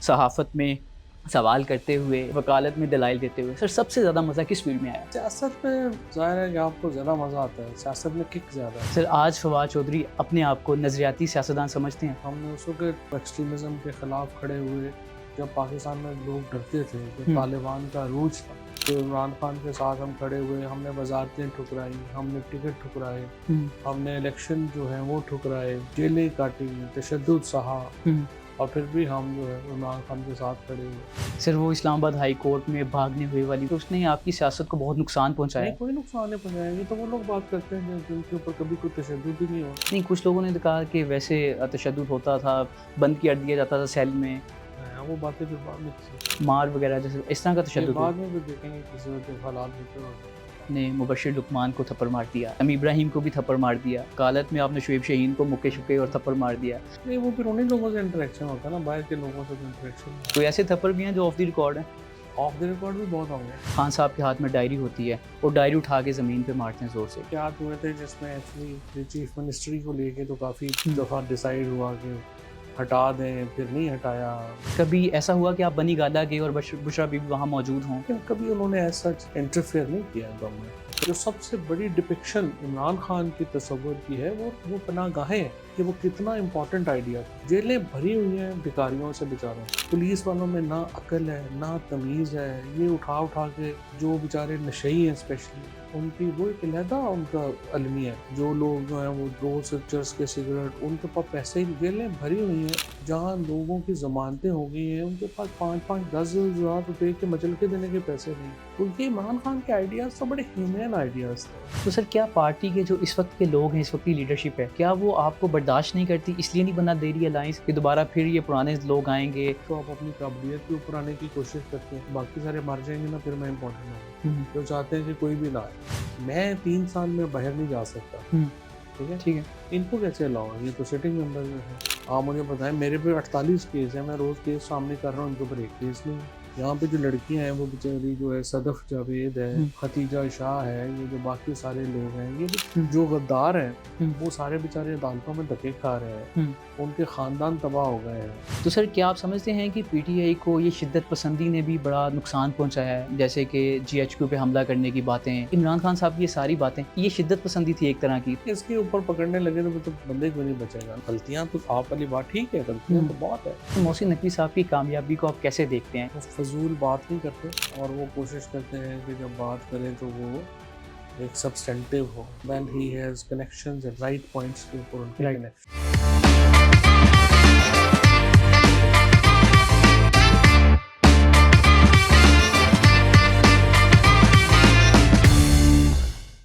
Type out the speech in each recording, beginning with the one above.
सहाफ़त में सवाल करते हुए, वकालत में दलाइल देते हुए। सर सबसे ज़्यादा मज़ा किस फ़ील्ड में आया? सियासत में ज़ाहिर है कि आपको ज़्यादा मज़ा आता है, सियासत में किक ज़्यादा है। सर आज फवाद चौधरी अपने आप को नज़रियाती सियासतदान समझते हैं? हमने उस वक़्त एक्सट्रीमिज़म के ख़िलाफ़ खड़े हुए, जब पाकिस्तान में लोग डरते थे, जब हुँ, तालिबान का अरूज था, तो इमरान खान के साथ हम खड़े हुए, हमने वज़ारतें ठुकराई, हमने टिकट ठुकराए, हुँ, हमने इलेक्शन जो हैं वो ठुकराए, जेलें काटी, तशद्दुद सहा, हुँ। और फिर भी हम जो है इमरान खान के साथ खड़े हुए। सर वो इस्लामाबाद हाई कोर्ट में भागने हुए वाली, तो उसने आपकी सियासत को बहुत नुकसान पहुँचाया नहीं, है। कोई नुकसान नहीं पहुँचाया, ये तो वो लोग बात करते हैं जिनके ऊपर कभी कोई तशद्दुद ही नहीं हुआ। नहीं, कुछ लोगों ने तो कहा कि वैसे तशद्दुद होता था, बंद कर दिया जाता था सेल में, वो बातें फिर बाद में किसी मार वगैरह जैसे इस तरह का ये तशद्दुद बाद हो। में भी देखेंगे किसी वक्त जब हालात बेहतर हो जाए। ने मुबशिर लुकमान को थप्पड़ मार दिया, अमी इब्राहिम को भी थप्पड़ मार दिया, वकालत में आपने शुएब शाहीन को मुक्के-शुक्के और थप्पड़ मार दिया। नहीं, वो फिर उन्हीं लोगों से इंटरेक्शन होता है ना, बाहर के लोगों से तो इंटरेक्शन कोई ऐसे थप्पड़ भी हैं जो ऑफ द रिकॉर्ड हैं? ऑफ द रिकॉर्ड भी बहुत होंगे। खान साहब के हाथ में डायरी होती है, वो डायरी उठा के ज़मीन पे मारते हैं ज़ोर से। क्या हुए थे जिसमें एक्चुअली चीफ मिनिस्ट्री को लेके तो काफ़ी हुँ। दफ़ा डिसाइड हुआ कि हटा दें, फिर नहीं हटाया। कभी ऐसा हुआ कि आप बनी गाला गए और बुशरा बीबी वहाँ मौजूद हों? लेकिन कभी उन्होंने एज सच इंटरफेयर नहीं किया गम में। जो सबसे बड़ी डिपिक्शन इमरान खान की तस्वुर की है वो पनाहगाहें हैं कि वो कितना इंपॉर्टेंट आइडिया था। जेलें भरी हुई हैं भिखारियों से बेचारों। पुलिस वालों में ना अकल है, ना तमीज़ है। ये उठा उठा के जो बेचारे नशई हैं स्पेशली, उनकी वो एक अलहदा उनका अलमिया है। जो लोग जो हैं वो रोज़ से चर्च के सिगरेट, उनके पास पैसे ही, जेलें भरी हुई हैं जहाँ लोगों की ज़मानतें हो गई हैं, उनके पास 5-5 10-10 हज़ार रुपये के मचलके देने के पैसे नहीं। तो ये इमरान खान के आइडियाज़ तो बड़े ह्यूमन आइडियाज़ थे। तो सर क्या पार्टी के जो इस वक़्त के लोग हैं, इस वक़्त की लीडरशिप है, क्या वो आपको बर्दाश्त नहीं करती इसलिए नहीं बनना दे रही अलायंस कि दोबारा फिर ये पुराने लोग आएँगे? तो आप अपनी काबिलियत के ऊपर आने की कोशिश करते हैं, बाकी सारे मर जाएँगे ना, फिर मैं इम्पोर्टेंट हूँ। हुँ, जो चाहते हैं कि कोई भी ना आए। मैं 3 साल में बाहर नहीं जा सकता, हुँ, ठीक है? ठीक है। इनको कैसे अलाउ है? ये तो सिटिंग मेंबर है। आप मुझे बताएँ, मेरे पे 48 केस हैं, मैं रोज़ केस सामने कर रहा हूँ, इनके ऊपर एक केस नहीं है। यहाँ पे जो लड़कियाँ हैं वो बेचारी जो है सदफ़ जावेद है, हुँ, खतीजा शाह है, ये जो बाकी सारे लोग हैं, ये हुँ, जो गद्दार हैं, हुँ, वो सारे बेचारे अदालतों में धक्के खा रहे हैं। हुँ। उनके ख़ानदान तबाह हो गए हैं। तो सर क्या आप समझते हैं कि पीटीआई को ये शिद्दत पसंदी ने भी बड़ा नुकसान पहुंचाया है? जैसे कि जीएचक्यू पे हमला करने की बातें, इमरान खान साहब की ये सारी बातें, ये शिद्दत पसंदी थी एक तरह की। इसके ऊपर पकड़ने लगे तो बंदे क्यों नहीं बचेगा? गलतियाँ तो आप वाली बात ठीक है, गलतियाँ हुँ। तो बहुत है। तो मोहसिन नकवी साहब की कामयाबी को आप कैसे देखते हैं? वो फ़ज़ूल बात नहीं करते और वो कोशिश करते हैं कि जब बात करें तो वो एक सब्सटेंटिव हो। When he has connections at right points के ऊपर उनके राइट। कनेक्शन।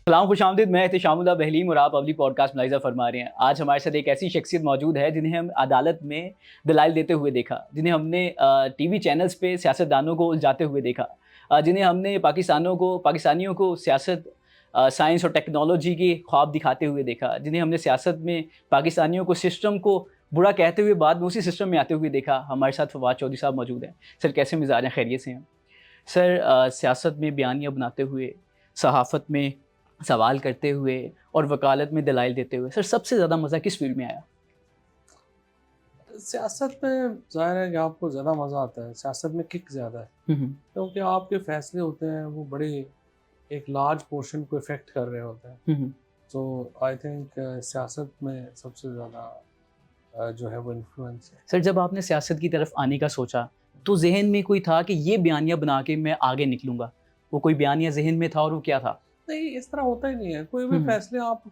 सलाम खुशामदीद, मैं एहतिशामुल्लाह बहलीम और आप अवली पॉडकास्ट मुलाहिज़ा फरमा रहे हैं। आज हमारे साथ एक ऐसी शख्सियत मौजूद है जिन्हें हम अदालत में दलाइल देते हुए देखा, जिन्हें हमने टीवी चैनल्स पे सियासतदानों को उलझाते हुए देखा, जिन्हें हमने पाकिस्तानियों को सियासत, साइंस और टेक्नोलॉजी के ख्वाब दिखाते हुए देखा, जिन्हें हमने सियासत में पाकिस्तानियों को सिस्टम को बुरा कहते हुए बाद में उसी सिस्टम में आते हुए देखा। हमारे साथ फवाद चौधरी साहब मौजूद हैं। सर कैसे मिजाज हैं, खैरियत से हैं? सर सियासत में बयानियाँ बनाते हुए, सहाफ़त में सवाल करते हुए और वकालत में दलाइल देते हुए, सर सबसे ज़्यादा मज़ा किस फ़ील्ड में आया? सियासत में ज़ाहिर है कि आपको ज़्यादा मज़ा आता है, सियासत में किक ज़्यादा है। हुँ, हुँ। क्योंकि आपके फ़ैसले होते हैं वो बड़े एक लार्ज पोर्शन को इफ़ेक्ट कर रहे होते हैं। हुँ, हुँ। तो आई थिंक सियासत में सबसे ज़्यादा जो है वो इन्फ्लुएंस है। सर जब आपने सियासत की तरफ आने का सोचा, तो ज़हन में कोई था कि ये बयानियाँ बना के मैं आगे निकलूँगा? वो कोई बयानिया ज़हन में था और वो क्या था? नहीं, इस तरह होता ही नहीं है। कोई भी हुँ, हुँ। फ़ैसले आप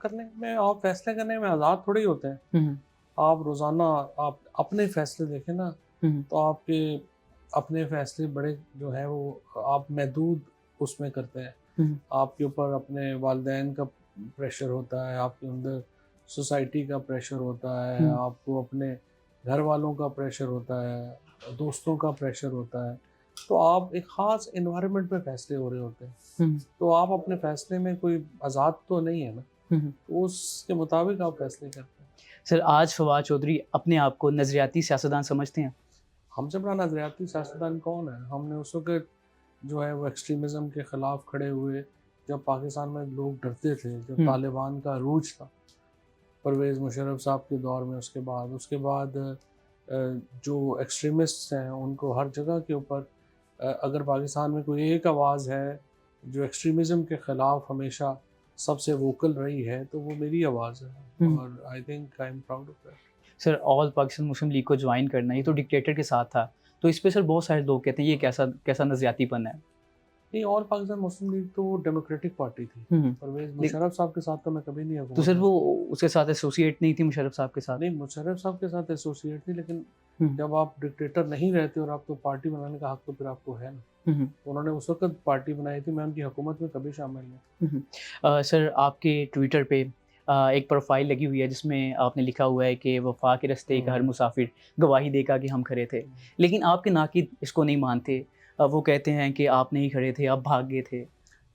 फ़ैसले करने में आज़ाद थोड़ी होते हैं। हुँ, हुँ। आप रोज़ाना आप अपने फ़ैसले देखें ना, हुँ, हुँ। तो आपके अपने फ़ैसले बड़े जो है वो आप महदूद उसमें करते हैं। हुँ, हुँ। आपके ऊपर अपने वालिदैन का प्रेशर होता है, आपके अंदर सोसाइटी का प्रेशर होता है, हुँ, आपको अपने घर वालों का प्रेशर होता है, दोस्तों का प्रेशर होता है। तो आप एक ख़ास एनवायरनमेंट में फ़ैसले हो रहे होते हैं। हुँ, तो आप अपने फ़ैसले में कोई आज़ाद तो नहीं है ना, हुँ, हुँ। तो उसके मुताबिक आप फ़ैसले करते हैं। सर आज फवाद चौधरी अपने आप को नज़रियाती सियासतदान समझते हैं? हमसे बड़ा नज़रियाती सियासतदान कौन है? हमने उस वक़्त जो है वो एक्सट्रीमिज़म के ख़िलाफ़ खड़े हुए, जब पाकिस्तान में लोग डरते थे, जब हुँ, तालिबान का अरूज था, परवेज़ मुशर्रफ साहब के दौर में, उसके बाद जो एक्सट्रीमिस्ट्स हैं उनको हर जगह के ऊपर अगर पाकिस्तान में कोई एक आवाज़ है जो एक्सट्रीमिज़म के ख़िलाफ़ हमेशा सबसे वोकल रही है तो वो मेरी आवाज़ है और I think I am proud of that. Sir all Pakistan Muslim league को ज्वाइन करना, ये तो डिक्टेटर के साथ था, तो इस पे सर बहुत सारे लोग कहते हैं ये कैसा कैसा नज़रियातीपन है। नहीं, ऑल पाकिस्तान मुस्लिम लीग तो डेमोक्रेटिक पार्टी थी। परवेज़ मुशर्रफ साहब के साथ तो मैं कभी नहीं तो हुकूमत सर में। वो उसके साथ एसोसिएट नहीं थी मुशर्रफ साहब के साथ? नहीं, मुशर्रफ साहब के साथ एसोसिएट थी, लेकिन हम्म, जब आप डिक्टेटर नहीं रहते और आप तो पार्टी बनाने का हक तो फिर आपको है ना। हम्म, तो उन्होंने उस वक़्त पार्टी बनाई थी, मैं उनकी हुकूमत में कभी शामिल नहीं। सर आपके ट्विटर पे एक प्रोफाइल लगी हुई है जिसमें आपने लिखा हुआ है कि वफा के रस्ते का हर मुसाफिर गवाही देगा कि हम खड़े थे, लेकिन आपके नाकिद इसको नहीं मानते। वो कहते हैं कि आप नहीं खड़े थे, आप भाग गए थे।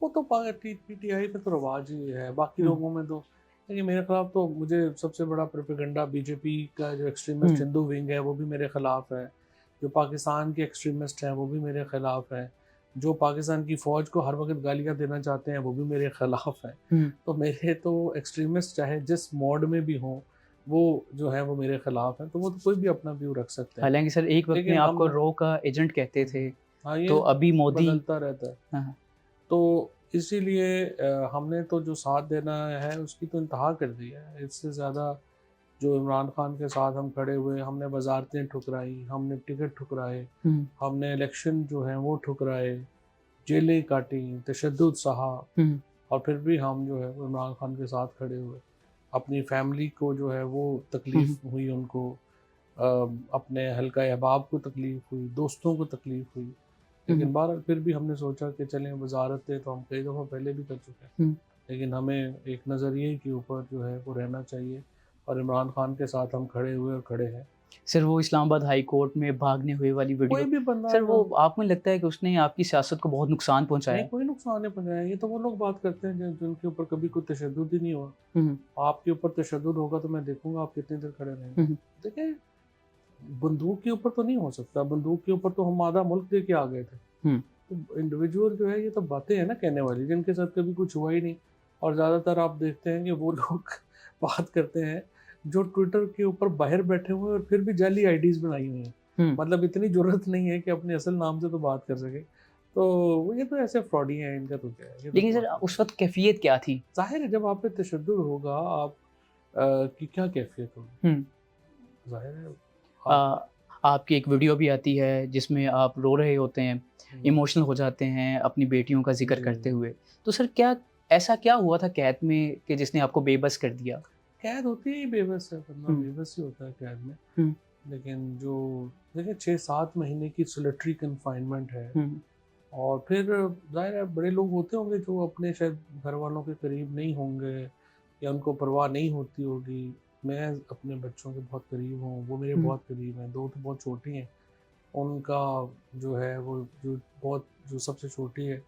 वो तो पार्टी पीटीआई में तो रवाज ही है, बाकी हम्म, लोगों में तो देखिए मेरे खिलाफ तो मुझे सबसे बड़ा प्रोपेगेंडा बीजेपी का जो एक्सट्रीमिस्ट हम्म, हिंदू विंग है वो भी मेरे खिलाफ है, जो पाकिस्तान के एक्सट्रीमिस्ट हैं वो भी मेरे खिलाफ है, जो पाकिस्तान की फ़ौज को हर वक्त गालियाँ देना चाहते हैं वो भी मेरे खिलाफ है। हम्म। तो मेरे तो एक्सट्रीमिस्ट चाहे जिस मोड में भी हों वो जो है वो मेरे खिलाफ हैं, तो वो तो कोई भी अपना व्यू रख सकते हैं। हालांकि सर एक वक्त में लेकिन आपको हम रॉ का एजेंट कहते थे, हाँ, ये तो अभी मोदी। बदलता रहता है। हाँ, तो इसीलिए हमने तो जो साथ देना है उसकी तो इंतहा कर दी है। इससे ज़्यादा जो इमरान खान के साथ हम खड़े हुए, हमने वजारतें ठुकराई, हमने टिकट ठुकराए, हम्म, हमने इलेक्शन जो हैं वो ठुकराए, जेलें काटी, तशद्दुद सहा, हम्म, और फिर भी हम जो है वो इमरान खान के साथ खड़े हुए। अपनी फैमिली को जो है वो तकलीफ़ हुई उनको, अपने हल्का अहबाब को तकलीफ़ हुई, दोस्तों को तकलीफ़ हुई। हम्म, लेकिन बहरहाल फिर भी हमने सोचा कि चलें, वजारतें तो हम कई दफ़ा पहले भी कर चुके हैं, हम्म। लेकिन हमें एक नज़रिए के ऊपर जो है वो रहना चाहिए, और इमरान खान के साथ हम खड़े हुए और खड़े हैं। सर वो इस्लामाबाद हाई कोर्ट में भागने हुए वाली कोई वीडियो, भी बंदा सर वो आपको नहीं लगता है कि उसने आपकी सियासत को बहुत नुकसान पहुंचाया नहीं, है? कोई नुकसान नहीं पहुँचाया। ये तो वो लोग बात करते हैं जिनके ऊपर कभी कोई तशद्दुद ही नहीं हुआ। हम्म, आपके ऊपर तशद्दुद होगा तो मैं देखूंगा आप कितनी देर खड़े रहेंगे। हम्म, देखिए, बंदूक के ऊपर तो नहीं हो सकता, बंदूक के ऊपर तो हम आधा मुल्क दे के आ गए थे। हम्म, तो इंडिविजुअल जो है ये तो बातें हैं ना कहने वाली, जिनके साथ कभी कुछ हुआ ही नहीं। और ज़्यादातर आप देखते हैं कि वो लोग बात करते हैं जो ट्विटर के ऊपर बाहर बैठे हुए हैं और फिर भी जाली आईडीज़ बनाई हुई हैं। हम्म। मतलब इतनी ज़रूरत नहीं है कि अपने असल नाम से तो बात कर सके। तो ये तो ऐसे फ्रॉडी हैं, इनका तो क्या है, ये तो लेकिन सर बात उस वक्त कैफियत क्या थी? ज़ाहिर है जब आप पे तशद्दुद होगा आप की क्या कैफ़ियत होगी? हम्म। ज़ाहिर है आ, आप आपकी एक वीडियो भी आती है जिसमें आप रो रहे होते हैं, इमोशनल हो जाते हैं अपनी बेटियों का जिक्र जी। करते हुए। तो सर क्या ऐसा क्या हुआ था कैद में कि जिसने आपको बेबस कर दिया? कैद होती ही बेबस है, बंदा हम्म, बेबस ही होता है कैद में। हम्म, लेकिन जो देखिए 6-7 महीने की सोलिटरी कन्फाइनमेंट है, हम्म, और फिर ज़ाहिर है बड़े लोग होते होंगे जो अपने शायद घर वालों के करीब नहीं होंगे या उनको परवाह नहीं होती होगी। मैं अपने बच्चों के बहुत करीब हूँ, वो मेरे हम्म, बहुत करीब हैं, 2 तो बहुत छोटी हैं। उनका जो है वो जो सबसे छोटी है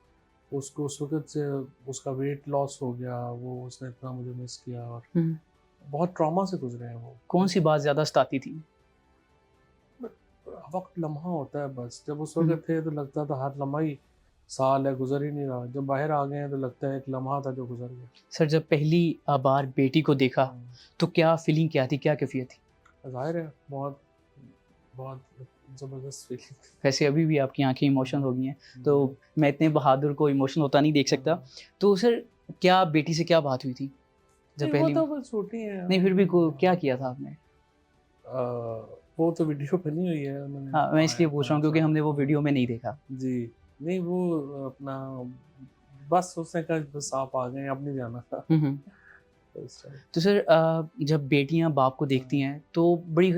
उसको उस वक़्त से उसका वेट लॉस हो गया, वो उसने इतना मुझे मिस किया और हम्म। बहुत ट्रॉमा से गुज़रे हैं वो। कौन सी बात ज़्यादा सताती थी? वक्त लम्हा होता है बस, जब उस हम्म। वक्त थे तो लगता था हर लम्हा ही साल है, गुजर ही नहीं रहा। जब बाहर आ गए हैं तो लगता है एक लम्हा था जो गुजर गया। सर जब पहली बार बेटी को देखा तो क्या फीलिंग क्या थी, क्या कैफियत थी? जाहिर है बहुत बहुत ज़बरदस्त फीलिंग। वैसे अभी भी आपकी आंखें इमोशनल हो गई हैं, तो मैं इतने बहादुर को इमोशनल होता नहीं देख सकता। तो सर क्या बेटी से क्या बात हुई थी जब नहीं, वो पहली? तो बस छोटी है। नहीं फिर भी क्या किया था आपने? वो तो वीडियो बनी हुई है उन्होंने हाँ मैं इसलिए आया पूछ था रहा हूँ क्योंकि अच्छा। हमने वो वीडियो में नहीं देखा। जी, नहीं वो अपना बस उसने कहा बस आप आ गए, अब नहीं जाना था। हम्म। तो इस टाइप। तो सर जब बेटियां बाप को देखती हाँ। हैं तो बड़ी,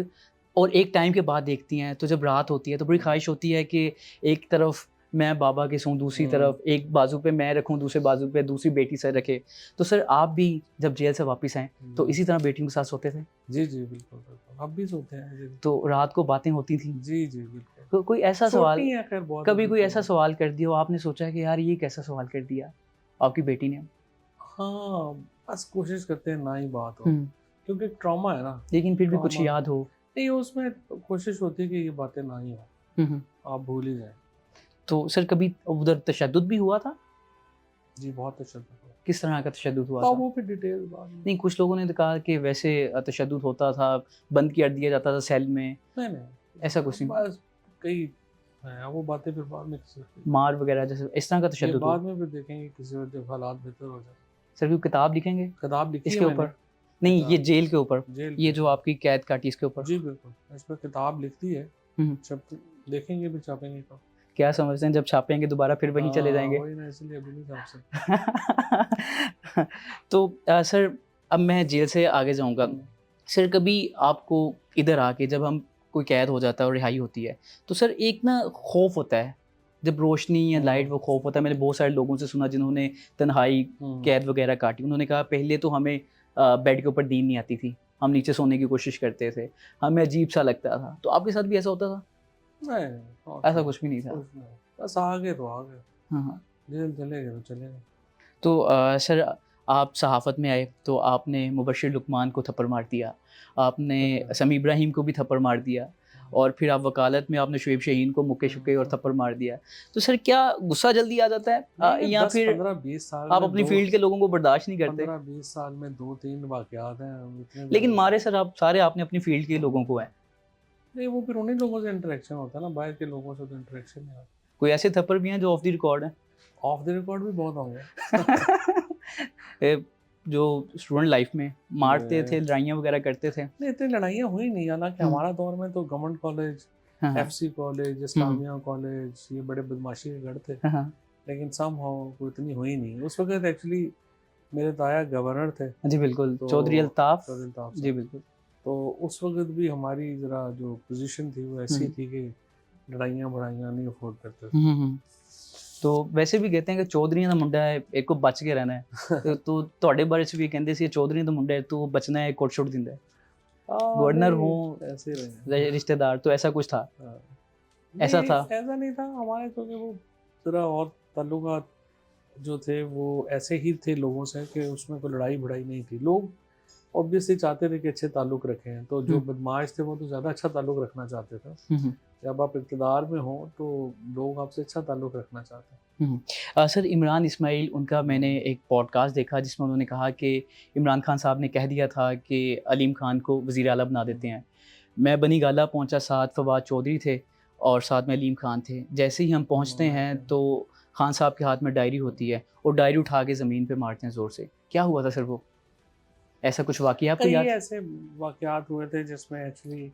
और एक टाइम के बाद देखती हैं तो जब रात होती है तो बड़ी ख्वाहिश होती है कि एक तरफ मैं बाबा के सोऊं, दूसरी तरफ एक बाजू पे मैं रखूं, दूसरे बाजू पे दूसरी बेटी से रखे। तो सर आप भी जब जेल से वापस आए तो इसी तरह बेटियों के साथ सोते थे? जी, जी, बिल्कुल, बिल्कुल। अब भी सोते हैं। जी, तो रात को बातें होती थी? जी, जी, बिल्कुल। तो कोई ऐसा सवाल, छोटी हैं खैर बहुत कभी अभी कोई तो। ऐसा सवाल कर दिया हो आपने सोचा है कि यार ये कैसा सवाल कर दिया आपकी बेटी ने? हाँ, बस कोशिश करते हैं ना ही बात हो, हम्म। क्योंकि ट्रॉमा है ना, लेकिन फिर भी कुछ ट्रॉमा। याद हो? नहीं, उसमें कोशिश होती है कि ये बातें ना ही हो, हम्म। आप भूल ही जाएँ। तो सर कभी उधर तशद्दुद भी हुआ था? जी, बहुत तशद्दुद हुआ। किस तरह का तशद्दुद हुआ तो था? वो भी डिटेल बाद में। नहीं, कुछ लोगों ने तो कहा कि वैसे तशद्दुद होता था, बंद कर दिया जाता था सेल में, नहीं ऐसा कुछ नहीं? बस कई हैं, वो बातें फिर बाद में किसी मार वगैरह जैसे इस तरह का ये तशद्दुद हुआ? बाद में फिर देखेंगे किसी वक्त जब हालात बेहतर हो जाए। सर कोई किताब लिखेंगे किताब लिखी इसके है मैंने। ऊपर? नहीं, ये किताब जेल के ऊपर, जेल ये के जो ऊपर। आपकी कैद काटी इसके ऊपर? जी बिल्कुल, इस पर किताब लिख दी है। हम्म। जब देखेंगे भी छापेंगे तो। क्या समझते हैं जब छापेंगे दोबारा फिर वहीं चले जाएंगे? वही ना, इसलिए अभी नहीं छाप सकते। तो सर अब मैं जेल से आगे जाऊंगा। सर कभी आपको इधर आके जब हम कोई कैद हो जाता है और रिहाई होती है तो सर एक ना खौफ होता है, जब रोशनी या लाइट, वो खौफ होता है। मैंने बहुत सारे लोगों से सुना जिन्होंने तन्हाई कैद वगैरह काटी, उन्होंने कहा पहले तो हमें बेड के ऊपर नींद नहीं आती थी, हम नीचे सोने की कोशिश करते थे, हमें अजीब सा लगता था। तो आपके साथ भी ऐसा होता था? नहीं ऐसा कुछ भी नहीं था? कुछ नहीं, बस आगे तो आगे, हाँ हाँ। जेल चले गए तो चले गए। तो सर आप सहाफ़त में आए तो आपने मुबश्शिर लुकमान को थप्पड़ मार दिया, आपने समी इब्राहिम को भी थप्पड़ मार दिया, और फिर आप वकालत में आपने शुएब शाहीन को मुक्के शुक्के और थप्पड़ मार दिया। तो सर क्या गुस्सा जल्दी आ जाता है या फिर 15-20 साल आप में अपनी दो फील्ड के लोगों को बर्दाश्त नहीं करते? 15-20 साल में 2-3 वाकयात हैं इतने लेकिन ज़्यादा। मारे सर आप सारे आपने अपनी फील्ड के लोगों को हैं। नहीं वो फिर उन्हीं लोगों से इंटरेक्शन होता है ना, बाहर के लोगों से तो इंटरेक्शन नहीं होता। कोई ऐसे थप्पड़ भी हैं जो ऑफ द रिकॉर्ड हैं? ऑफ द रिकॉर्ड भी बहुत होंगे। जो स्टूडेंट लाइफ में मारते थे, लड़ाइयाँ वगैरह करते थे? नहीं इतनी लड़ाइयाँ हुई नहीं, हालांकि हमारा दौर में तो गवर्नमेंट कॉलेज, हाँ हाँ एफसी कॉलेज, इस्लामिया कॉलेज, ये बड़े बदमाशी के गढ़ थे। हाँ। लेकिन समहाउ कोई इतनी हुई नहीं उस वक्त। एक्चुअली मेरे ताया गवर्नर थे जी बिल्कुल, तो चौधरी अल्ताफ। चौधरी अल्ताफ जी साहब। बिल्कुल। तो उस वक्त भी हमारी ज़रा जो पोजीशन थी वो ऐसी थी कि लड़ाइयाँ बढ़ाइयाँ नहीं अफोर्ड करते थे। तो वैसे भी कहते हैं कि चौधरी ਦਾ ਮੁੰਡਾ ਹੈ ਇੱਕ ਕੋ ਬਚ ਕੇ ਰਹਿਣਾ ਹੈ तो ਤੁਹਾਡੇ ਬਾਰੇ ਚ ਵੀ ਕਹਿੰਦੇ ਸੀ ਚੌਧਰੀ ਦਾ ਮੁੰਡਾ ਹੈ ਤੂੰ बचना है, कोट छोड़ दिंदा है। गवर्नर हो, ऐसे रहे रिश्तेदार, तो ऐसा कुछ था? ऐसा था? ऐसा नहीं था हमारे, क्योंकि वो ज़रा और ताल्लुकात जो थे वो ऐसे ही थे लोगों से कि उसमें कोई लड़ाई बढ़ाई नहीं थी। लोग ऑब्वियसली चाहते थे कि अच्छे ताल्लुक़ रखें, तो जो बदमाश थे वो तो ज़्यादा अच्छा ताल्लुक़ रखना चाहते थे। जब आप इक़्तिदार में हो तो लोग आपसे अच्छा ताल्लुक़ रखना चाहते हैं। सर इमरान इस्माइल, उनका मैंने एक पॉडकास्ट देखा जिसमें उन्होंने कहा कि इमरान खान साहब ने कह दिया था कि अलीम खान को वज़ीर आला बना देते हैं। मैं बनी गाला पहुंचा, साथ फवाद चौधरी थे और साथ में अलीम खान थे। जैसे ही हम पहुंचते हैं तो खान साहब के हाथ में डायरी होती है और डायरी उठा के ज़मीन पे मारते हैं ज़ोर से। क्या हुआ था सर वो? ऐसा कुछ वाक़या आपको याद? ऐसे वाक़यात हुए थे जिसमें एक्चुअली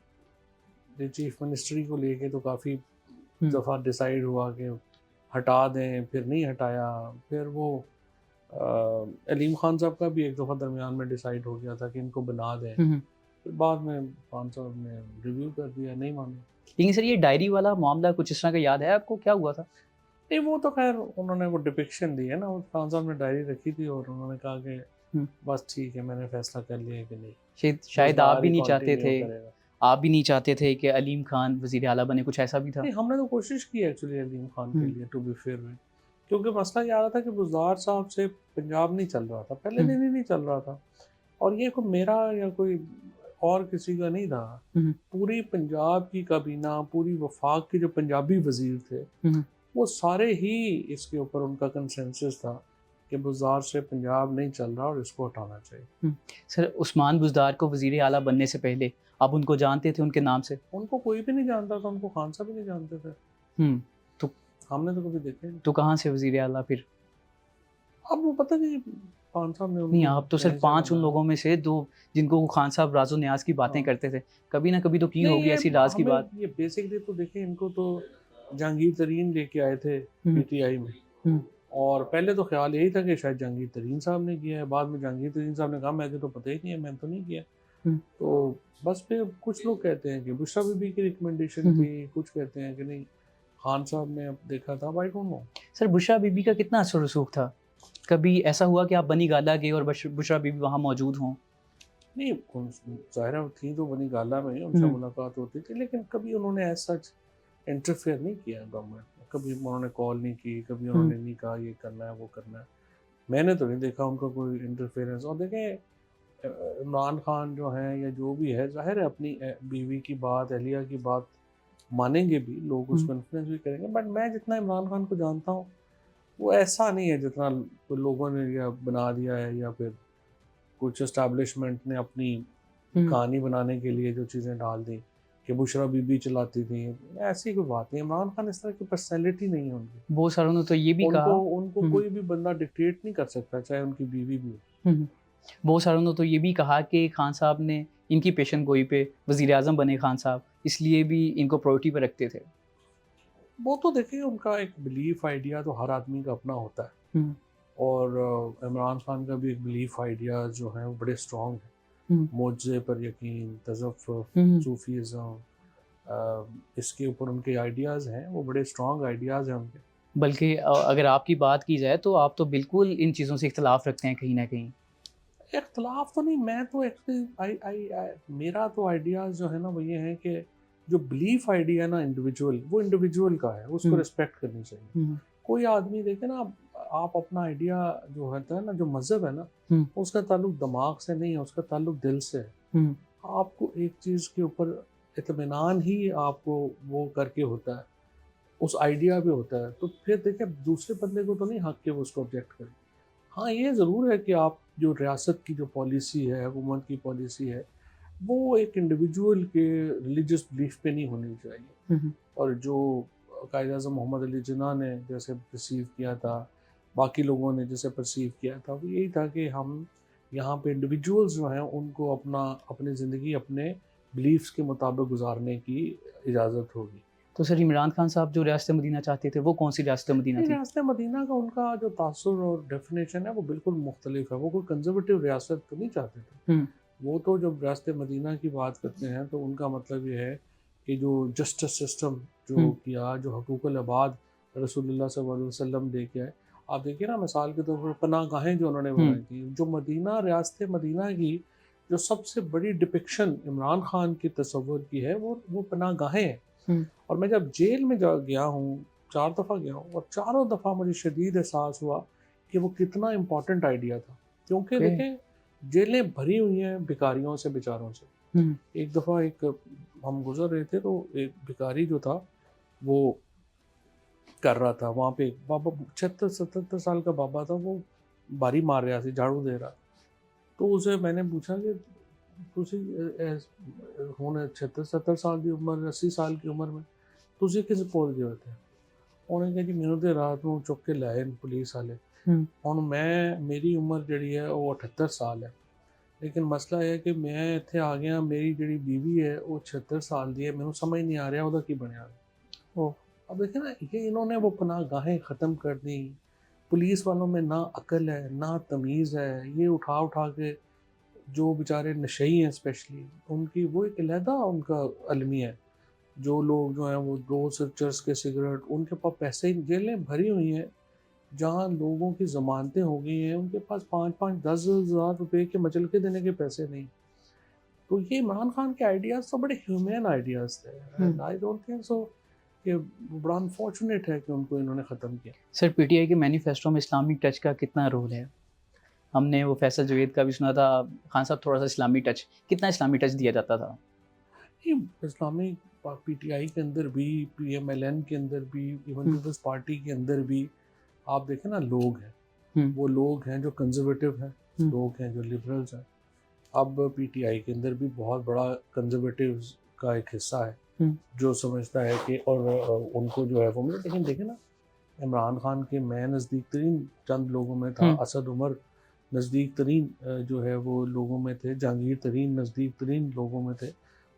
चीफ मिनिस्ट्री को लेके तो काफ़ी दफ़ा डिसाइड हुआ कि हटा दें, फिर नहीं हटाया। फिर वो अलीम खान साहब का भी एक दफ़ा दरमियान में डिसाइड हो गया था कि इनको बना दें। फिर बाद में खान साहब ने रिव्यू कर दिया, नहीं माने। लेकिन सर ये डायरी वाला मामला कुछ इस तरह का याद है आपको, क्या हुआ था? नहीं वो तो खैर उन्होंने वो डिपिक्शन दी है ना, वो खान साहब ने डायरी रखी थी और उन्होंने कहा कि बस ठीक है, मैंने फैसला कर लिया कि नहीं। शायद आप भी नहीं चाहते थे, आप भी नहीं चाहते थे कि अलीम खान वज़ीर आला बने, कुछ ऐसा भी था? नहीं हमने तो कोशिश की एक्चुअली अलीम खान के लिए, टू बी फेयर में, क्योंकि मसला ये आ रहा था कि बुज़दार साहब से पंजाब नहीं चल रहा था, पहले दिन ही नहीं चल रहा था। और ये कोई मेरा या कोई और किसी का नहीं था, पूरी पंजाब की काबीना, पूरी वफाक के जो पंजाबी वज़ीर थे वो सारे ही इसके ऊपर उनका कंसेंसस था कि बुज़दार से पंजाब नहीं चल रहा और इसको हटाना चाहिए। सर उस्मान बुज़दार को वज़ीर आला बनने से पहले आप उनको जानते थे उनके नाम से? उनको कोई भी नहीं जानता था, उनको खान साहब भी नहीं जानते थे। तो हमने तो कभी देखे नहीं। तो कहाँ से वज़ीर आला फिर? अब वो पता नहीं खान साहब ने नहीं, आप तो सिर्फ 5 उन लोगों में से दो जिनको खान साहब राज़ो न्याज़ की बातें करते थे। कभी ना कभी तो की होगी ऐसी राज की बात। ये बेसिकली तो देखें, इनको तो जहांगीर तरीन लेके आए थे पीटीआई में, और पहले तो ख्याल यही था कि शायद जहांगीर तरीन साहब ने किया है। बाद में जहांगीर तरीन साहब ने कहा मुझे तो पता ही नहीं है, मैंने तो नहीं किया। तो बस फिर कुछ लोग कहते हैं कि बुशरा बीबी की रिकमेंडेशन थी, कुछ कहते हैं कि नहीं खान साहब ने देखा था। I don't know sir Bushra Bibi का कितना असर रसूख था? कभी ऐसा हुआ कि आप बनी गाला गए और बुशरा बीबी वहाँ मौजूद हों? नहीं, ज़ाहिर थी तो बनी गाला में ही उनसे मुलाकात होती थी, लेकिन कभी उन्होंने ऐसा इंटरफेयर नहीं किया गवर्नमेंट में। कभी उन्होंने कॉल नहीं की, कभी उन्होंने नहीं कहा ये करना है वो करना है। मैंने तो नहीं देखा उनका कोई इंटरफेरेंस। और देखें इमरान खान जो हैं या जो भी है, ज़ाहिर है अपनी बीवी की बात, अहलिया की बात मानेंगे भी लोग, उसको इन्फ्लुएंस भी करेंगे। बट मैं जितना इमरान खान को जानता हूँ वो ऐसा नहीं है जितना लोगों ने या बना दिया है, या फिर कुछ एस्टैब्लिशमेंट ने अपनी कहानी बनाने के लिए जो चीज़ें डाल दी कि बुशरा बीबी चलाती थी। ऐसी कोई बात नहीं, इमरान खान इस तरह की पर्सनैलिटी नहीं है उनकी। बहुत सारों ने तो ये भी कहा। उनको उनको हम्म, कोई भी बंदा डिक्टेट नहीं कर सकता, चाहे उनकी बीवी भी हो। हम्म, बहुत सारों ने तो ये भी कहा कि खान साहब ने इनकी पेशन गोई पे वजीर आजम बने खान साहब, इसलिए भी इनको प्रायोरिटी पे रखते थे। वो तो देखिए, उनका एक बिलीफ आइडिया तो हर आदमी का अपना होता है, हम्म, और इमरान खान का भी एक बिलीफ आइडिया जो है वो बड़े स्ट्रॉन्ग है। हम्म, मुआवजे पर यकीन, तज़व्वुफ़, हम्म। सूफीज़्म, इसके ऊपर उनके आइडियाज़ हैं, वो बड़े स्ट्रॉन्ग आइडियाज़ हैं उनके। बल्कि अगर आपकी बात की जाए तो आप तो बिल्कुल इन चीज़ों से इख्तलाफ रखते हैं कहीं ना कहीं। इख्तलाफ तो नहीं, मैं तो एक्चुअली मेरा तो आइडियाज़ जो है ना वो ये है कि जो बिलीफ आइडिया है ना इंडिविजुअल, वो इंडिविजुअल का है, उसको हम्म, रिस्पेक्ट करनी चाहिए। हम्म, कोई आदमी देखे ना, आप अपना आइडिया जो होता है ना, जो मज़हब है ना, हम्म, उसका ताल्लुक दिमाग से नहीं है, उसका ताल्लुक दिल से है। हम्म, आपको एक चीज़ के ऊपर इत्मीनान ही आपको वो करके होता है, उस आइडिया पे होता है, तो फिर देखिए दूसरे बंदे को तो नहीं हक के वो उसको ऑब्जेक्ट करे। हाँ, ये ज़रूर है कि आप जो रियासत की जो पॉलिसी है, हुकूमत की पॉलिसी है, वो एक इंडिविजुअल के रिलीजियस बिलीफ पे नहीं होनी चाहिए। हम्म, और जो कायद-ए-आज़म मोहम्मद अली जिन्ना ने जैसे परसीव किया था, बाकी लोगों ने जैसे परसीव किया था, वो यही था कि हम यहाँ पे इंडिविजुअल्स जो हैं उनको अपनी ज़िंदगी अपने बिलीफ्स के मुताबिक गुजारने की इजाज़त होगी। तो सर इमरान खान साहब जो रियासत मदीना चाहते थे वो कौन सी रियासत मदीना ये थी? रियासत मदीना का उनका जो तासुर और डेफिनेशन है वो बिल्कुल मुख्तलिफ है। वो कोई कंज़र्वेटिव रियासत तो नहीं चाहते थे। हम्म, वो तो जब रियासत मदीना की बात करते हैं तो उनका मतलब ये है कि जो जस्टिस सिस्टम जो हम्म, किया, जो हकूक़ुल इबाद रसूलुल्लाह सल्लल्लाहु अलैहि वसल्लम लेके आए। आप देखिए ना, मिसाल के तौर पर पनाहगाहें जो उन्होंने बनाई हम्म, थी, जो मदीना, रियासत मदीना की जो सबसे बड़ी डिपिक्शन इमरान खान के तसव्वुर की है, वो पनाहगाहें हैं। हम्म, और मैं जब जेल में जा गया हूँ, 4 दफ़ा गया हूँ, और चारों दफ़ा मुझे शदीद एहसास हुआ कि वो कितना इम्पोर्टेंट आइडिया था। क्योंकि ओके, देखें, जेलें भरी हुई हैं भिखारियों से, बेचारों से। हम्म, एक दफ़ा हम गुज़र रहे थे, तो एक भिखारी जो था वो कर रहा था वहाँ पे, एक बाबा 76-77 साल का बाबा था, वो बारी मार रहा था, झाड़ू दे रहा। तो उसे मैंने पूछा कि ਤੁਸੀਂ ਹੁਣ 76-70 ਸਾਲ ਦੀ ਉਮਰ, 80 ਸਾਲ ਦੀ ਉਮਰ में ਤੁਸੀਂ ਕਿਸ ਕੋਲ ਗਏ थे? ਉਹਨੇ ਕਿਹਾ ਜੀ ਮੈਨੂੰ ਤੇ ਰਾਤ ਨੂੰ ਚੁੱਕ ਕੇ ਲੈ ਆਏ ਪੁਲਿਸ ਵਾਲੇ। हम्म, ਹੁਣ ਮੇਰੀ ਉਮਰ ਜਿਹੜੀ ਹੈ ਉਹ 78 ਸਾਲ ਹੈ, ਲੇਕਿन ਮਸਲਾ ਇਹ ਹੈ ਕਿ ਮੈਂ ਇੱਥੇ ਆ ਗਿਆ, ਮੇਰੀ ਜਿਹੜੀ बीवी है वो 76 साल ਦੀ है, ਮੈਨੂੰ समझ नहीं आ रहा ਉਹਦਾ ਕੀ ਬਣਿਆ। ओ, अब देखिए ना, ये इन्होंने वो पनाहगाहें ख़त्म कर दी। पुलिस वालों में ना अक्ल है, ना तमीज़ है। ये उठा उठा के जो बेचारे नशई हैं स्पेशली, उनकी वो एक अलहदा उनका अलमिया है। जो लोग जो हैं वो रोज़ चर्च के सिगरेट, उनके पास पैसे ही, जेलें भरी हुई हैं, जहाँ लोगों की ज़मानतें हो गई हैं, उनके पास 5-5 10-10 हज़ार रुपए के मचलके देने के पैसे नहीं। तो ये इमरान खान के आइडियाज़ तो बड़े ह्यूमन आइडियाज़ थे, and I don't think so कि बड़ा अनफॉर्चुनेट है कि उनको इन्होंने ख़त्म किया। सर पीटीआई के मैनिफेस्टो में इस्लामिक टच का कितना रोल है? हमने वो फैसल जुवेद का भी सुना था, खान साहब थोड़ा सा इस्लामी टच, कितना इस्लामी टच दिया जाता था? ये इस्लामिक पीटीआई के अंदर भी, पीएमएलएन के अंदर भी, इवन पीपल्स पार्टी के अंदर भी आप देखें ना, लोग हैं, हम्म, वो लोग हैं जो कंजर्वेटिव हैं, हम्म, लोग हैं जो लिबरल्स हैं। अब पीटीआई के अंदर भी बहुत बड़ा कंजर्वेटिव्स का एक हिस्सा है हम्म, जो समझता है कि, और उनको जो है वो मिले। लेकिन देखें ना, इमरान खान के मैं नज़दीक तरीन चंद लोगों में था, असद उमर नज़दीक तरीन जो है वो लोगों में थे, जहांगीर तरीन नज़दीक तरीन लोगों में थे।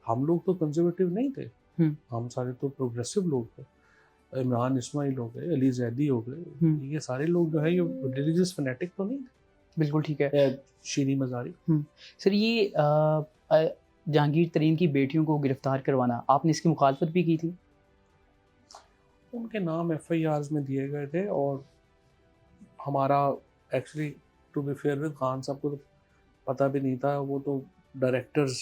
हम लोग तो कंजर्वेटिव नहीं थे, हम्म, हम सारे तो प्रोग्रेसिव लोग थे। इमरान इस्माइल हो गए, अली जैदी हो गए, ये सारे लोग जो है ये रिलीजियस फैनेटिक तो नहीं बिल्कुल ठीक है। थे। शीरी मज़ारी, सर ये जहांगीर तरीन की बेटियों को गिरफ्तार करवाना, आपने इसकी मुखालफत भी की थी? उनके नाम एफआईआर्स में दिए गए थे, और हमारा actually to be fair with Khan sahab को तो पता भी नहीं था। वो तो डायरेक्टर्स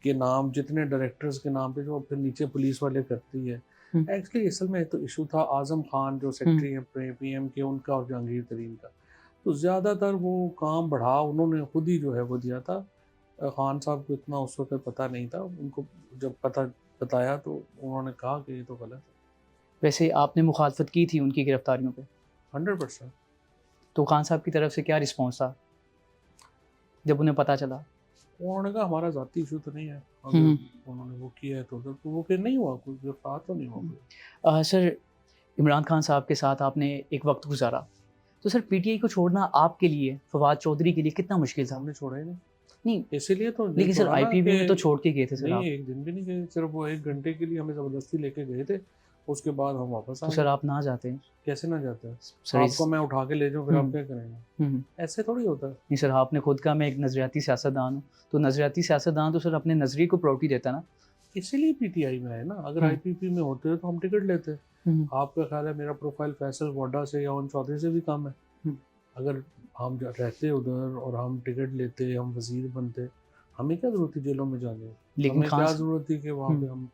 के नाम, जितने डायरेक्टर्स के नाम थे जो फिर नीचे पुलिस वाले करती है। एक्चुअली असल में तो इशू था आज़म खान जो सेक्रेटरी हैं पीएम के, उनका और जहांगीर तरीन का। तो ज़्यादातर वो काम बढ़ा उन्होंने खुद ही जो है वो दिया था। खान साहब को इतना उस वक्त पता नहीं था, उनको जब पता बताया तो उन्होंने कहा कि ये तो गलत है। वैसे आपने मुखालफत की थी उनकी गिरफ्तारियों पे? 100%। तो खान साहब की तरफ से क्या रिस्पॉन्स था जब उन्हें पता चला? उन्होंने कहा हमारा ज़ाती इशू तो नहीं है, हम्म। अगर उन्होंने वो किया है तो उधर तो वो फिर नहीं हुआ, कोई गिरफ्तार तो नहीं हुआ कोई। सर, इमरान खान साहब के साथ आपने एक वक्त गुजारा, तो सर पीटीआई को छोड़ना आपके लिए, फवाद चौधरी के लिए कितना मुश्किल था? हमने छोड़ा ही नहीं, नहीं, इसीलिए तो नहीं लेकिन सर छोड़ा ना आईपीबी में कि तो छोड़ के गए थे सर आप। नहीं, एक दिन भी नहीं गए, सिर्फ वो 1 घंटे के लिए हमें ज़बरदस्ती लेके गए थे, उसके बाद हम वापस आ तो सर गए। आप ना जाते हैं कैसे ना जाते हैं? सर आपको मैं उठा के ले जाऊँ फिर आप हम्म। क्या करेंगे? हम्म। ऐसे थोड़ी होता है। नहीं सर, आपने खुद कहा मैं एक नज़रियाती सियासतदान हूँ, तो नज़रियाती सियासतदान तो सर अपने नज़रिए को प्रायोरिटी देता ना। इसीलिए पीटीआई में है ना, अगर हम्म। आईपीपी में होते तो हम टिकट लेते। हम्म। आपका ख्याल है मेरा प्रोफाइल फैसल वोडा से या उन चौधरी से भी कम है? हम्म। अगर हम रहते उधर और हम टिकट लेते, हम वजीर बनते, हमें क्या जरूरत थी जेलों में जाने की? लेकिन हमें खान क्या साहब ज़रूरत थी कि वहाँ पे हम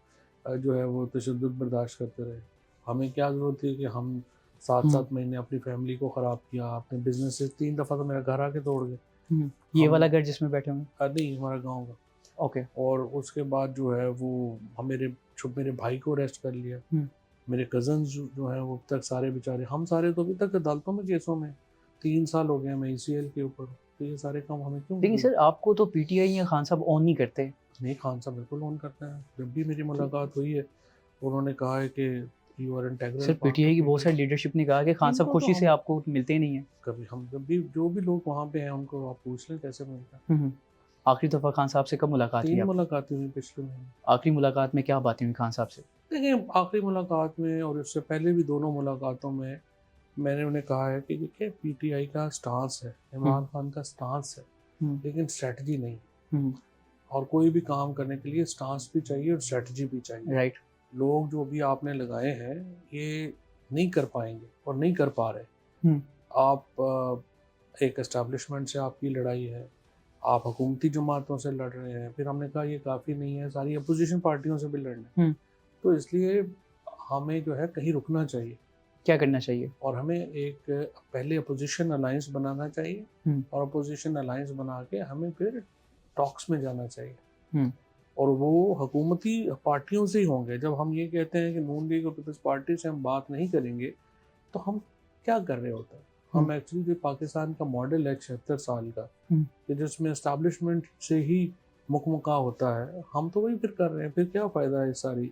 जो है वो तशद्दुद बर्दाश्त करते रहे? हमें क्या ज़रूरत थी कि हम 7-7 महीने अपनी फैमिली को ख़राब किया, अपने बिजनेस से 3 दफ़ा तो मेरा घर आके तोड़ गए। ये हम वाला घर जिसमें बैठे हुए? नहीं, हमारा गाँव का। ओके। और उसके बाद जो है वो हम मेरे भाई को अरेस्ट कर लिया। मेरे कज़न्स जो हैं वो अब तक सारे बेचारे, हम सारे तो अभी तक अदालतों में केसों में, 3 साल हो गए हमें ईसीएल के ऊपर। तो ये सारे काम हमें क्यों? लेकिन सर आपको तो पीटीआई या खान साहब ऑन नहीं करते। नहीं, खान साहब बिल्कुल ऑन करते हैं। जब भी मेरी मुलाकात हुई है उन्होंने कहा है कि you are integral sir part PTI of की बहुत पीटीआई। सारी लीडरशिप ने कहा कि खान साहब इनको तो खुशी से हम आपको मिलते ही नहीं है। कभी, हम जब भी जो भी लोग वहाँ पे हैं उनको आप पूछ लें कैसे मिलता है। आखिरी दफ़ा खान साहब से कब मुलाकात हुई 3 आप? मुलाकातें हुई पिछले महीने। आखिरी मुलाकात में क्या बातें हुई खान साहब से? देखिए, आखिरी मुलाकात में और इससे पहले भी दोनों मुलाकातों में मैंने उन्हें कहा है कि देखिए पीटीआई का स्टांस है, इमरान खान का स्टांस है, लेकिन स्ट्रेटजी नहीं। और कोई भी काम करने के लिए स्टांस भी चाहिए और स्ट्रेटजी भी चाहिए। राइट। लोग जो भी आपने लगाए हैं ये नहीं कर पाएंगे और नहीं कर पा रहे। आप एक एस्टेब्लिशमेंट से आपकी लड़ाई है, आप हुकूमती जमातों से लड़ रहे हैं, फिर हमने कहा ये काफ़ी नहीं है, सारी अपोजिशन पार्टियों से भी लड़ना है। तो इसलिए हमें जो है कहीं रुकना चाहिए। क्या करना चाहिए? और हमें एक पहले अपोजिशन अलायंस बनाना चाहिए और अपोजिशन अलायंस बना के हमें फिर टॉक्स में जाना चाहिए। और वो हुकूमती पार्टियों से ही होंगे। जब हम ये कहते हैं कि नून लीग और पीपल्स पार्टी से हम बात नहीं करेंगे तो हम क्या कर रहे होते हैं? हम एक्चुअली जो पाकिस्तान का मॉडल है 76 साल का, कि जिसमें एस्टैब्लिशमेंट से ही मुकमुका होता है, हम तो वही फिर कर रहे हैं। फिर क्या फ़ायदा है सारी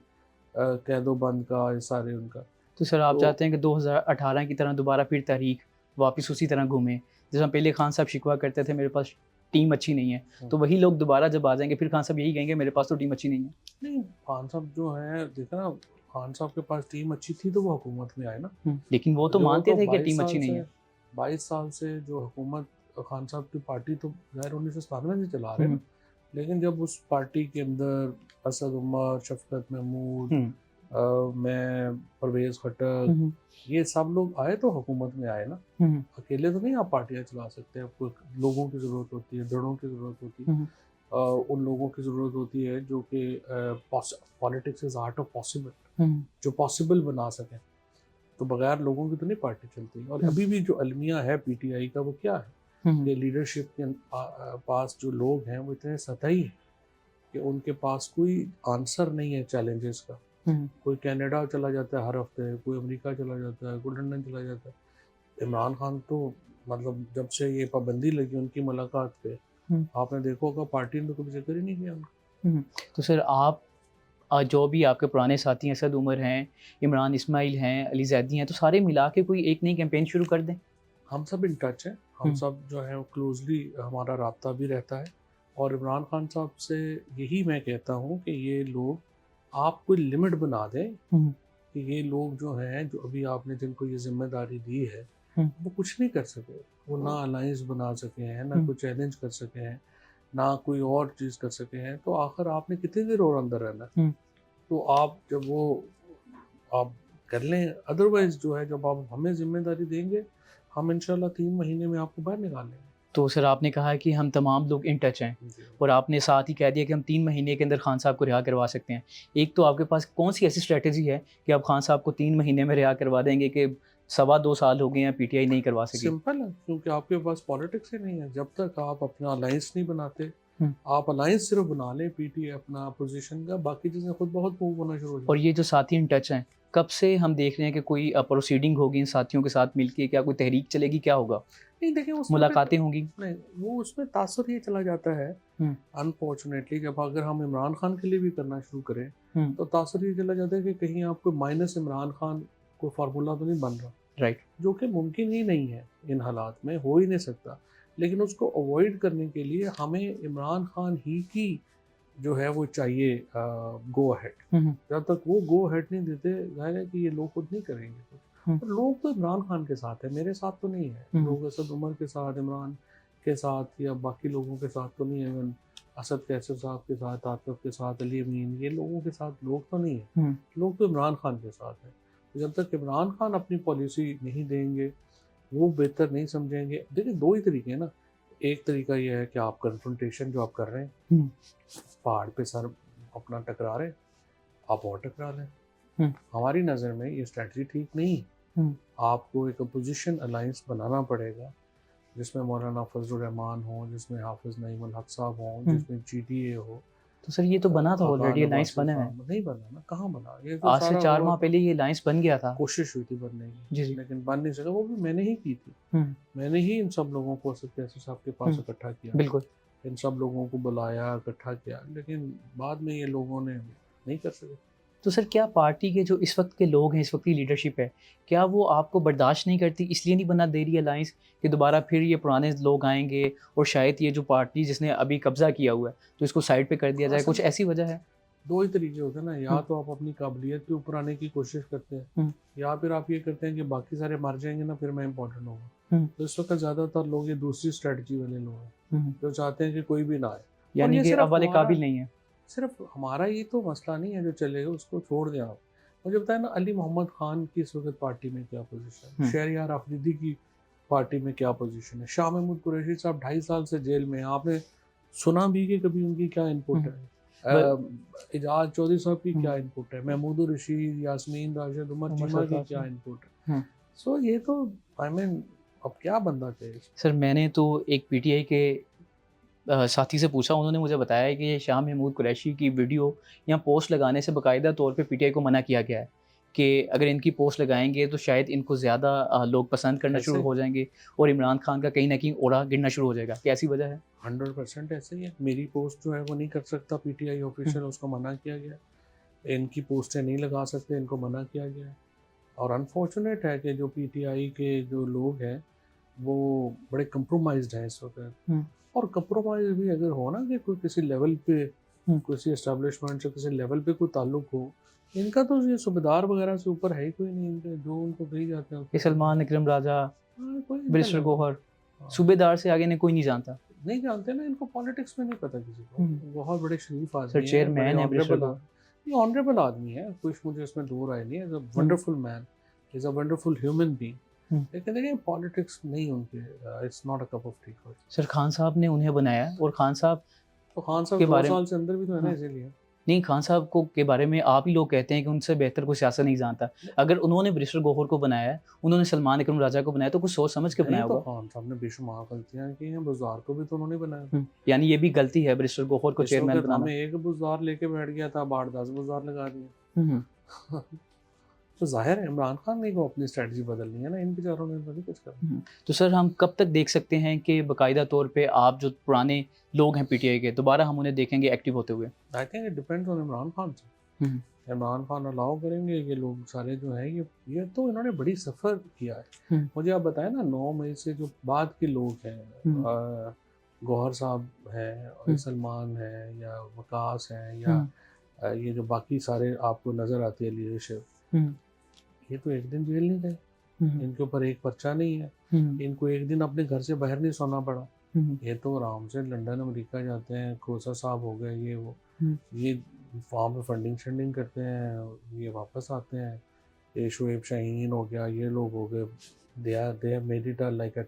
कैदो बंद का, ये सारे उनका। तो सर आप चाहते हैं कि 2018 की तरह दोबारा फिर तारीख वापस उसी तरह घूमे, जैसा पहले खान साहब शिकवा करते थे मेरे पास टीम अच्छी नहीं है, तो वही लोग दोबारा जब आ जाएंगे फिर खान साहब यही कहेंगे मेरे पास तो टीम अच्छी नहीं है? नहीं, खान साहब जो है, देखा ना, खान साहब के पास टीम अच्छी थी तो वो हुकूमत में आए ना। लेकिन वो तो मानते थे कि टीम अच्छी नहीं है। 22 साल से जो हुकूमत खान साहब की पार्टी तो गैर 1997 से चला रहे हैं, लेकिन जब उस पार्टी के अंदर असद उमर, शफकत महमूद, मैं, परवेज़ खट्टक, ये सब लोग आए तो हुकूमत में आए ना। अकेले तो नहीं आप पार्टियां चला सकते, आपको लोगों की ज़रूरत होती है, दड़ों की ज़रूरत होती है, उन लोगों की ज़रूरत होती है जो कि politics is art of possible, जो पॉसिबल बना सकें। तो बगैर लोगों की तो नहीं पार्टी चलती। और अभी भी जो अलमिया है पीटीआई का वो क्या है, ये लीडरशिप के पास जो लोग हैं वो इतने सतही हैं कि उनके पास कोई आंसर नहीं है चैलेंजेस का। कोई कनाडा चला जाता है हर हफ्ते, कोई अमेरिका चला जाता है, कोई लंदन चला जाता है। इमरान खान तो मतलब जब से ये पाबंदी लगी उनकी मुलाकात पे, आपने देखा होगा पार्टी ने तो कभी जिक्र ही नहीं किया उनका। तो सर आप जो भी आपके पुराने साथी असद उमर हैं, इमरान इस्माइल हैं, अली जैदी हैं, तो सारे मिला के कोई एक नई कैंपेन शुरू कर दें? हम सब इन टच हैं, हम सब जो है क्लोजली हमारा राब्ता भी रहता है। और इमरान खान साहब से यही मैं कहता हूँ कि ये लोग, आप कोई लिमिट बना दें कि ये लोग जो हैं, जो अभी आपने जिनको ये जिम्मेदारी दी है, वो कुछ नहीं कर सके। वो ना अलायंस बना सके हैं, ना कोई चैलेंज कर सके हैं, ना कोई और चीज़ कर सके हैं। तो आखिर आपने कितनी देर और अंदर रहना? तो आप जब वो आप कर लें, अदरवाइज जो है जब आप हमें जिम्मेदारी देंगे, हम इंशाल्लाह 3 महीने में आपको बाहर निकाल लेंगे। तो सर आपने कहा कि हम तमाम लोग इन टच हैं, और आपने साथ ही कह दिया कि हम 3 महीने के अंदर खान साहब को रिहा करवा सकते हैं। एक तो आपके पास कौन सी ऐसी स्ट्रेटजी है कि आप खान साहब को 3 महीने में रिहा करवा देंगे कि 2.25 साल हो गए हैं पीटीआई नहीं करवा सकी? सिंपल है, क्योंकि आपके पास पॉलिटिक्स ही नहीं है। जब तक आप अपना अलायंस नहीं बनाते, आप अलायंस सिर्फ बना लें पीटीआई अपना अपोजिशन का, बाकी चीज़ें खुद बहुत मूव होना शुरू हो जाएंगी। और ये जो साथी इन टच हैं, कब से हम देख रहे हैं कि कोई प्रोसीडिंग होगी इन साथियों के साथ मिलके, क्या कोई तहरीक चलेगी, क्या होगा, नहीं देखिए उसमें मुलाकातें होंगी? नहीं, वो उसमें तासुर ये चला जाता है हम्म, अनफॉर्चुनेटली, जब अगर हम इमरान खान के लिए भी करना शुरू करें हम्म, तो तासुर ये चला जाता है कि कहीं आपको माइनस इमरान खान कोई फार्मूला तो नहीं बन रहा, राइट। जो कि मुमकिन ही नहीं है, इन हालात में हो ही नहीं सकता। लेकिन उसको अवॉइड करने के लिए हमें इमरान खान ही की जो है वो चाहिए गो अहेड। हम्म, जब तक वो गो अहेड नहीं देते, जाहिर है कि ये लोग खुद नहीं करेंगे कुछ। हम्म, और लोग तो इमरान खान के साथ है, मेरे साथ तो नहीं है। हम्म, लोग असद उमर के साथ, इमरान के साथ या बाकी लोगों के साथ तो नहीं है। इवन असद कैसर साहब के साथ, आतिफ के साथ, अली अमीन, ये लोगों के साथ लोग तो नहीं है। हम्म, लोग तो इमरान खान के साथ हैं। तो जब तक इमरान खान अपनी पॉलिसी नहीं देंगे, वो बेहतर नहीं समझेंगे। देखिए दो ही तरीके हैं ना, एक तरीका ये है कि आप कन्फ्रंटेशन जो आप कर रहे हैं, हम्म, पहाड़ पे सर अपना टकरा रहे हैं, आप और टकरा लें। हम्म, हमारी नज़र में ये स्ट्रैटेजी ठीक नहीं है। हम्म, आपको एक अपोजिशन अलायंस बनाना पड़ेगा जिसमें मौलाना फजलुर रहमान हो, जिसमें हाफिज़ नईम उल हक साहब हों, जिसमें GDA हो। तो सर ये तो बना था ऑलरेडी, खान अलायंस अब्बासी बना है। साहब नहीं बना ना, कहाँ बना? ये तो आज से सारा 4 हुआ माह तो पहले ये अलायंस बन गया था। कोशिश हुई थी बनने जी की, जी। लेकिन बन नहीं सका। वो भी मैंने ही की थी। हम्म, मैंने ही इन सब लोगों को असद कैसर साहब के पास हम्म, इकट्ठा किया, बिल्कुल। इन सब लोगों को बुलाया, इकट्ठा किया, लेकिन बाद में ये लोगों ने नहीं कर सके। तो सर क्या पार्टी के जो इस वक्त के लोग हैं, इस वक्त की लीडरशिप है, क्या वो आपको बर्दाश्त नहीं करती, इसलिए नहीं बना दे रही अलायंस कि दोबारा फिर ये पुराने लोग आएंगे और शायद ये जो पार्टी जिसने अभी कब्जा किया हुआ है तो इसको साइड पे कर दिया जाए, कुछ असल ऐसी वजह है? दो ही तरीके होते हैं ना, या हम्म, तो आप अपनी काबिलियत के ऊपर आने की कोशिश करते हैं, हम्म, या फिर आप ये करते हैं कि बाकी सारे मर जाएंगे ना, फिर मैं इंपॉर्टेंट होगा। हम्म, तो इस वक्त ज़्यादातर लोग ये दूसरी स्ट्रेटजी वाले लोग हैं, जो चाहते हैं कि कोई भी ना आए। और यानी ये कि अब वाले काबिल नहीं है। सिर्फ हमारा ही तो मसला नहीं है जो चलेगा, उसको छोड़ दें आप। मुझे बताया ना, अली मोहम्मद खान की इस वक्त पार्टी में क्या पोजीशन है, शहरियार अफरीदी की पार्टी में क्या पोजीशन है, शाह महमूद कुरैशी साहब 2.5 साल से जेल में हैं, आपने सुना भी कि कभी उनकी क्या इनपुट है? एजाज चौधरी साहब की क्या इनपुट है, महमूद रशीद, यास्मीन राशिद, उमर चीमा की क्या इनपुट है? सो ये तो आई मीन अब क्या बंदा कहे। सर मैंने तो एक पीटीआई के साथी से पूछा, उन्होंने मुझे बताया कि ये शाह महमूद कुरैशी की वीडियो या पोस्ट लगाने से बाकायदा तौर पे पीटीआई को मना किया गया है कि अगर इनकी पोस्ट लगाएंगे तो शायद इनको ज़्यादा लोग पसंद करना शुरू हो जाएंगे और इमरान खान का कहीं ना कहीं ओढ़ा गिरना शुरू हो जाएगा। क्या ऐसी वजह है? 100% ऐसे ही है। मेरी पोस्ट जो है वो नहीं कर सकता पीटीआई ऑफिशियल, उसको मना किया गया। इनकी पोस्टें नहीं लगा सकते, इनको मना किया गया। और अनफॉर्चुनेट है कि जो पीटीआई के जो लोग हैं वो बड़े कंप्रोमाइज्ड हैं इस वक्त। और कंप्रोमाइज भी अगर हो ना कि कोई किसी लेवल पे, किसी एस्टेब्लिशमेंट से किसी लेवल पे कोई ताल्लुक हो, इनका तो ये सूबेदार वगैरह से ऊपर है ही कोई नहीं। इनके जो उनको कही जाते हैं ये सलमान, इकरम राजा, कोई बैरिस्टर गौहर, सूबेदार से आगे ने कोई नहीं जानता। नहीं जानते ना, इनको पॉलिटिक्स में नहीं पता किसी को। बहुत बड़े शरीफ आदमी सर चेयरमैन है ऑनरेबल आदमी है, कुछ मुझे इसमें दो राय नहीं है। Is a wonderful man, is a wonderful human being. लेकिन देखिए पॉलिटिक्स नहीं उनके, it's not a cup of T. Sir Khan साहब ने उन्हें बनाया और खान साहब तो खान साहब के 2 बारे में साल से अंदर भी तो है ना, इसीलिए। नहीं, खान साहब को के बारे में आप ही लोग कहते हैं कि उनसे बेहतर कोई सियासत नहीं जानता। अगर उन्होंने बैरिस्टर गौहर को बनाया है, उन्होंने सलमान, इकरम राजा को बनाया, तो कुछ सोच समझ के बनाया तो होगा। खान साहब ने बेशुमार गलतियां की हैं, बुज़दार को भी तो उन्होंने बनाया। यानी ये भी गलती है बैरिस्टर गौहर को इस चेयरमैन वक्त बनाना। हमें एक बुज़दार लेके बैठ गया था, 8-10 बुज़दार लगा दिए। तो जाहिर है इमरान खान ने को अपनी स्ट्रेटजी बदलनी है ना, इन बेचारों ने तो नहीं कुछ करना। तो सर हम कब तक देख सकते हैं कि बाकायदा तौर पे आप जो पुराने लोग हैं पीटीआई के, दोबारा हम उन्हें देखेंगे एक्टिव होते हुए? I think it depends on Imran Khan से। इमरान खान अलाउ करेंगे ये लोग सारे जो हैं, ये तो इन्होंने बड़ी सफ़र किया है। मुझे आप बताएं ना, 9 मई से जो बाद के लोग हैं, गौहर साहब हैं, सलमान है, या वकास हैं, या ये जो बाकी सारे आपको नज़र आती है लीडरशिप, ये तो एक दिन जेल नहीं गए, इनके ऊपर एक पर्चा नहीं है, इनको एक दिन अपने घर से बाहर नहीं सोना पड़ा। ये तो आराम से लंदन अमेरिका जाते हैं, खोसा साहब हो गए, ये वो, ये वहाँ पे फंडिंग शंडिंग करते हैं, ये वापस आते हैं। ये शुएब शाहीन हो गया, ये लोग हो गए, they have made it like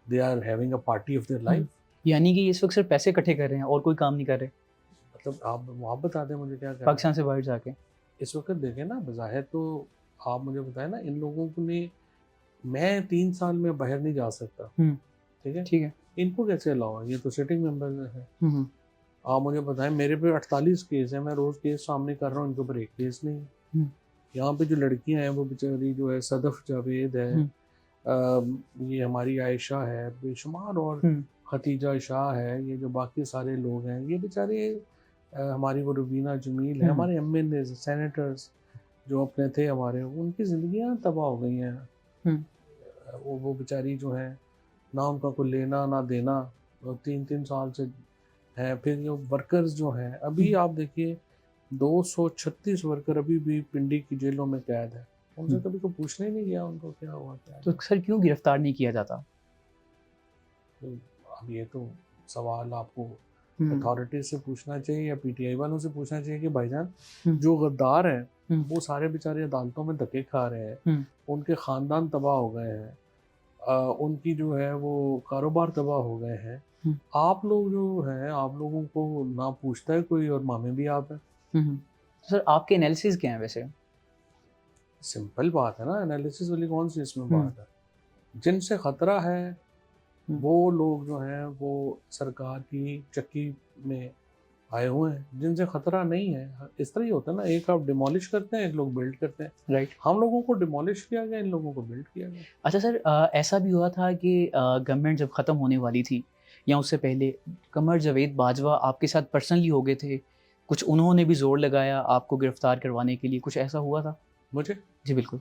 they are having a party of their life. यानी कि इस वक्त सिर्फ पैसे इकट्ठे कर रहे हैं और कोई काम नहीं कर रहे। मतलब आप बता दें मुझे क्या कर पाकिस्तान से बाहर जाके इस वक्त देखें ना, बज़ाहिर तो आप मुझे बताएं ना, इन लोगों को ने, मैं 3 साल में बाहर नहीं जा सकता, ठीक है, इनको कैसे अलाउ है? ये तो सिटिंग मेंबर है। आप मुझे बताएं, मेरे पे 48 केस है, मैं रोज़ केस सामने कर रहा हूँ, इनके ऊपर एक केस नहीं है। यहाँ पे जो लड़कियां हैं वो बेचारी जो है सदफ जावेद है, ये हमारी आयशा है बेशुमार, और खतीजा शाह है, ये जो बाकी सारे लोग हैं ये बेचारे, हमारी वो रुबीना जमील है, हमारे एमएनए सेनेटर्स जो अपने थे हमारे, उनकी ज़िंदगियाँ तबाह हो गई हैं। वो बेचारी जो है ना उनका कोई लेना ना देना, 3-3 साल से है। फिर ये वर्कर्स जो हैं अभी आप देखिए 236 वर्कर अभी भी पिंडी की जेलों में कैद है, उनसे कभी को पूछने ही नहीं गया उनको क्या हुआ क्या। तो सर क्यों गिरफ्तार नहीं किया जाता? तो अब ये तो सवाल आपको अथॉरिटी से पूछना चाहिए या पीटीआई वालों से पूछना चाहिए कि भाईजान जो गद्दार हैं वो सारे बेचारे अदालतों में धक्के खा रहे हैं, उनके ख़ानदान तबाह हो गए हैं, उनकी जो है वो कारोबार तबाह हो गए हैं, आप लोग जो हैं आप लोगों को ना पूछता है कोई और मामे भी आप हैं। सर आपके एनालिसिस क्या हैं वैसे? सिंपल बात है ना, एनालिसिस वाली कौन सी इसमें बात है। जिनसे ख़तरा है वो लोग जो हैं वो सरकार की चक्की में आए हुए हैं, जिनसे ख़तरा नहीं है। इस तरह ही होता है ना, एक आप डिमोलिश करते हैं, एक लोग बिल्ड करते हैं। राइट। हम लोगों को डिमोलिश किया गया, इन लोगों को बिल्ड किया गया। अच्छा सर, ऐसा भी हुआ था कि गवर्नमेंट जब ख़त्म होने वाली थी या उससे पहले कमर जावेद बाजवा आपके साथ पर्सनली हो गए थे, कुछ उन्होंने भी जोर लगाया आपको गिरफ्तार करवाने के लिए, कुछ ऐसा हुआ था? मुझे जी बिल्कुल।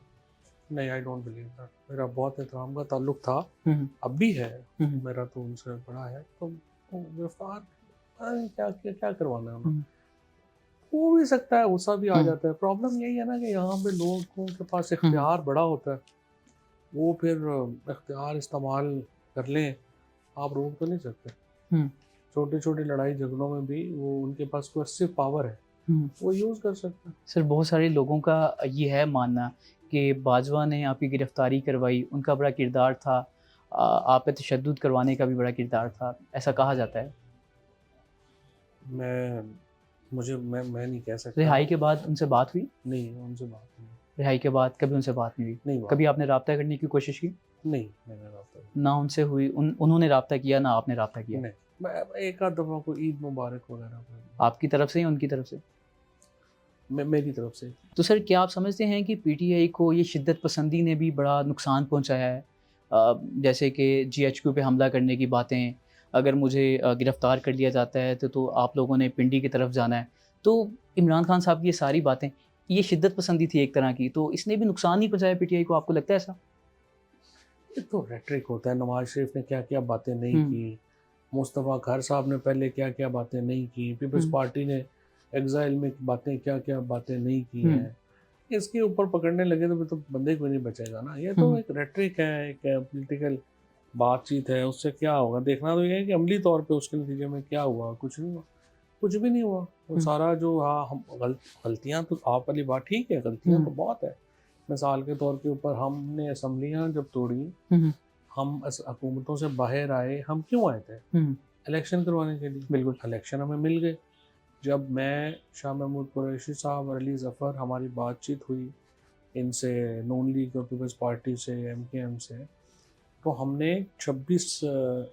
नहीं, आई डोंट बिलीव दैट। मेरा बहुत एहतराम का ताल्लुक था, अब भी है, मेरा तो उनसे बड़ा है, तो गिरफ्तार क्या करवाना है उन्हें। हो भी सकता है, गुस्सा भी आ जाता है। प्रॉब्लम यही है ना कि यहाँ पे लोगों के पास इख्तियार बड़ा होता है, वो फिर इख्तियार इस्तेमाल कर लें, आप रोक तो नहीं सकते। छोटे छोटे लड़ाई झगड़ों में भी वो उनके पास कोर्सिव पावर है, वो यूज़ कर सकते हैं। सर बहुत सारे लोगों का ये है मानना कि बाजवा ने आपकी गिरफ्तारी करवाई, उनका बड़ा किरदार था, आप पे तशद्दुद करवाने का भी बड़ा किरदार था, ऐसा कहा जाता है। मैं नहीं कह सकता। रिहाई के बाद उनसे बात हुई? नहीं, उनसे बात नहीं। रिहाई के बाद कभी उनसे बात नहीं हुई? नहीं। कभी आपने राब्ता करने की कोशिश की? नहीं, मैंने राब्ता ना उनसे हुई, उन्होंने राब्ता किया ना आपने राब्ता किया? नहीं, मैं एक आध दफ़ा को ईद मुबारक वगैरह आपकी तरफ से या उनकी तरफ से? मेरी तरफ से। तो सर क्या आप समझते हैं कि पीटीआई को ये शिद्दत पसंदी ने भी बड़ा नुकसान पहुंचाया है? जैसे कि जीएचक्यू पे हमला करने की बातें, अगर मुझे गिरफ़्तार कर लिया जाता है तो आप लोगों ने पिंडी की तरफ जाना है, तो इमरान खान साहब की ये सारी बातें, ये शिद्दत पसंदी थी एक तरह की, तो इसने भी नुकसान नहीं पहुंचाया पीटीआई को, आपको लगता है ऐसा? ये तो रेटरिक होता है। नवाज शरीफ ने क्या क्या बातें नहीं की, मुस्तफ़ा खार साहब ने पहले क्या क्या बातें नहीं की, पीपल्स पार्टी ने एग्जाइल में क्या क्या बातें नहीं की हैं, इसके ऊपर पकड़ने लगे तो बंदे कोई नहीं बचेगा ना। ये तो एक रेटरिक है, एक पॉलिटिकल बातचीत है, उससे क्या होगा। देखना तो ये है कि अमली तौर पे उसके नतीजे में क्या हुआ। कुछ नहीं हुआ, कुछ भी नहीं हुआ। वो सारा जो हम गलतियाँ तो आप वाली बात ठीक है, गलतियाँ तो बहुत है। मिसाल के तौर के ऊपर हमने असम्बलियाँ जब तोड़ी, हम हुकूमतों से बाहर आए, हम क्यों आए थे? इलेक्शन करवाने के लिए। बिल्कुल, इलेक्शन हमें मिल गए। जब मैं शाह महमूद कुरैशी साहब और अली ज़फ़र, हमारी बातचीत हुई इनसे, नून लीग और पीपल्स पार्टी से, एमकेएम से, तो हमने 26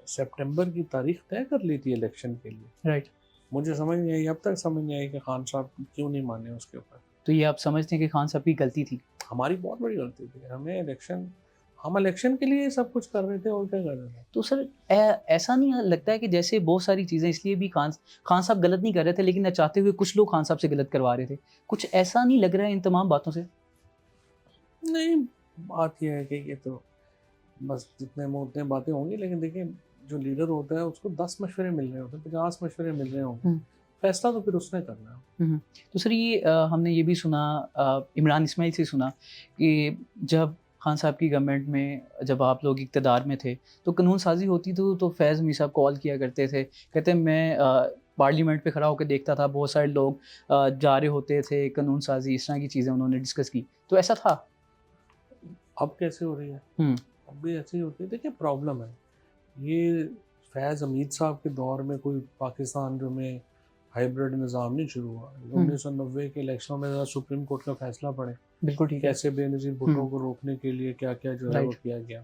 सितंबर की तारीख तय कर ली थी इलेक्शन के लिए। राइट। मुझे समझ नहीं आई, अब तक समझ नहीं आई कि खान साहब क्यों नहीं माने उसके ऊपर। तो ये आप समझते हैं कि खान साहब की गलती थी? हमारी बहुत बड़ी गलती थी। हम इलेक्शन के लिए सब कुछ कर रहे थे, और क्या कर रहे थे। तो सर ऐसा नहीं लगता है कि जैसे बहुत सारी चीज़ें इसलिए भी खान साहब गलत नहीं कर रहे थे, लेकिन चाहते हुए कुछ लोग खान साहब से गलत करवा रहे थे, कुछ ऐसा नहीं लग रहा है इन तमाम बातों से? नहीं, बात यह है कि ये तो बस जितने मुँह उतने बातें होंगी, लेकिन देखिए जो लीडर होता है उसको 10 मशवरे मिल रहे होते हैं, 50 मशवरे मिल रहे होंगे, फैसला तो फिर उसने करना है। तो सर ये हमने ये भी सुना, इमरान इस्माइल से सुना कि जब खान साहब की गवर्नमेंट में जब आप लोग इक़्तिदार में थे तो कानून साजी होती थी, तो फैज़ मीर साहब कॉल किया करते थे, कहते मैं पार्लियामेंट पे खड़ा होकर देखता था, बहुत सारे लोग जा रहे होते थे, कानून साजी इस तरह की चीज़ें उन्होंने डिस्कस की, तो ऐसा था? अब कैसे हो रही है? अब भी ऐसे ही होती है। देखिए प्रॉब्लम है ये, फैज़ हमीद साहब के दौर में कोई पाकिस्तान जो में हाइब्रिड निज़ाम नहीं शुरू हुआ। 1990 के इलेक्शनों में सुप्रीम कोर्ट का फैसला पड़े, बिल्कुल ठीक है, कैसे बेनज़ीर भुट्टो को रोकने के लिए क्या क्या जो है वो किया गया।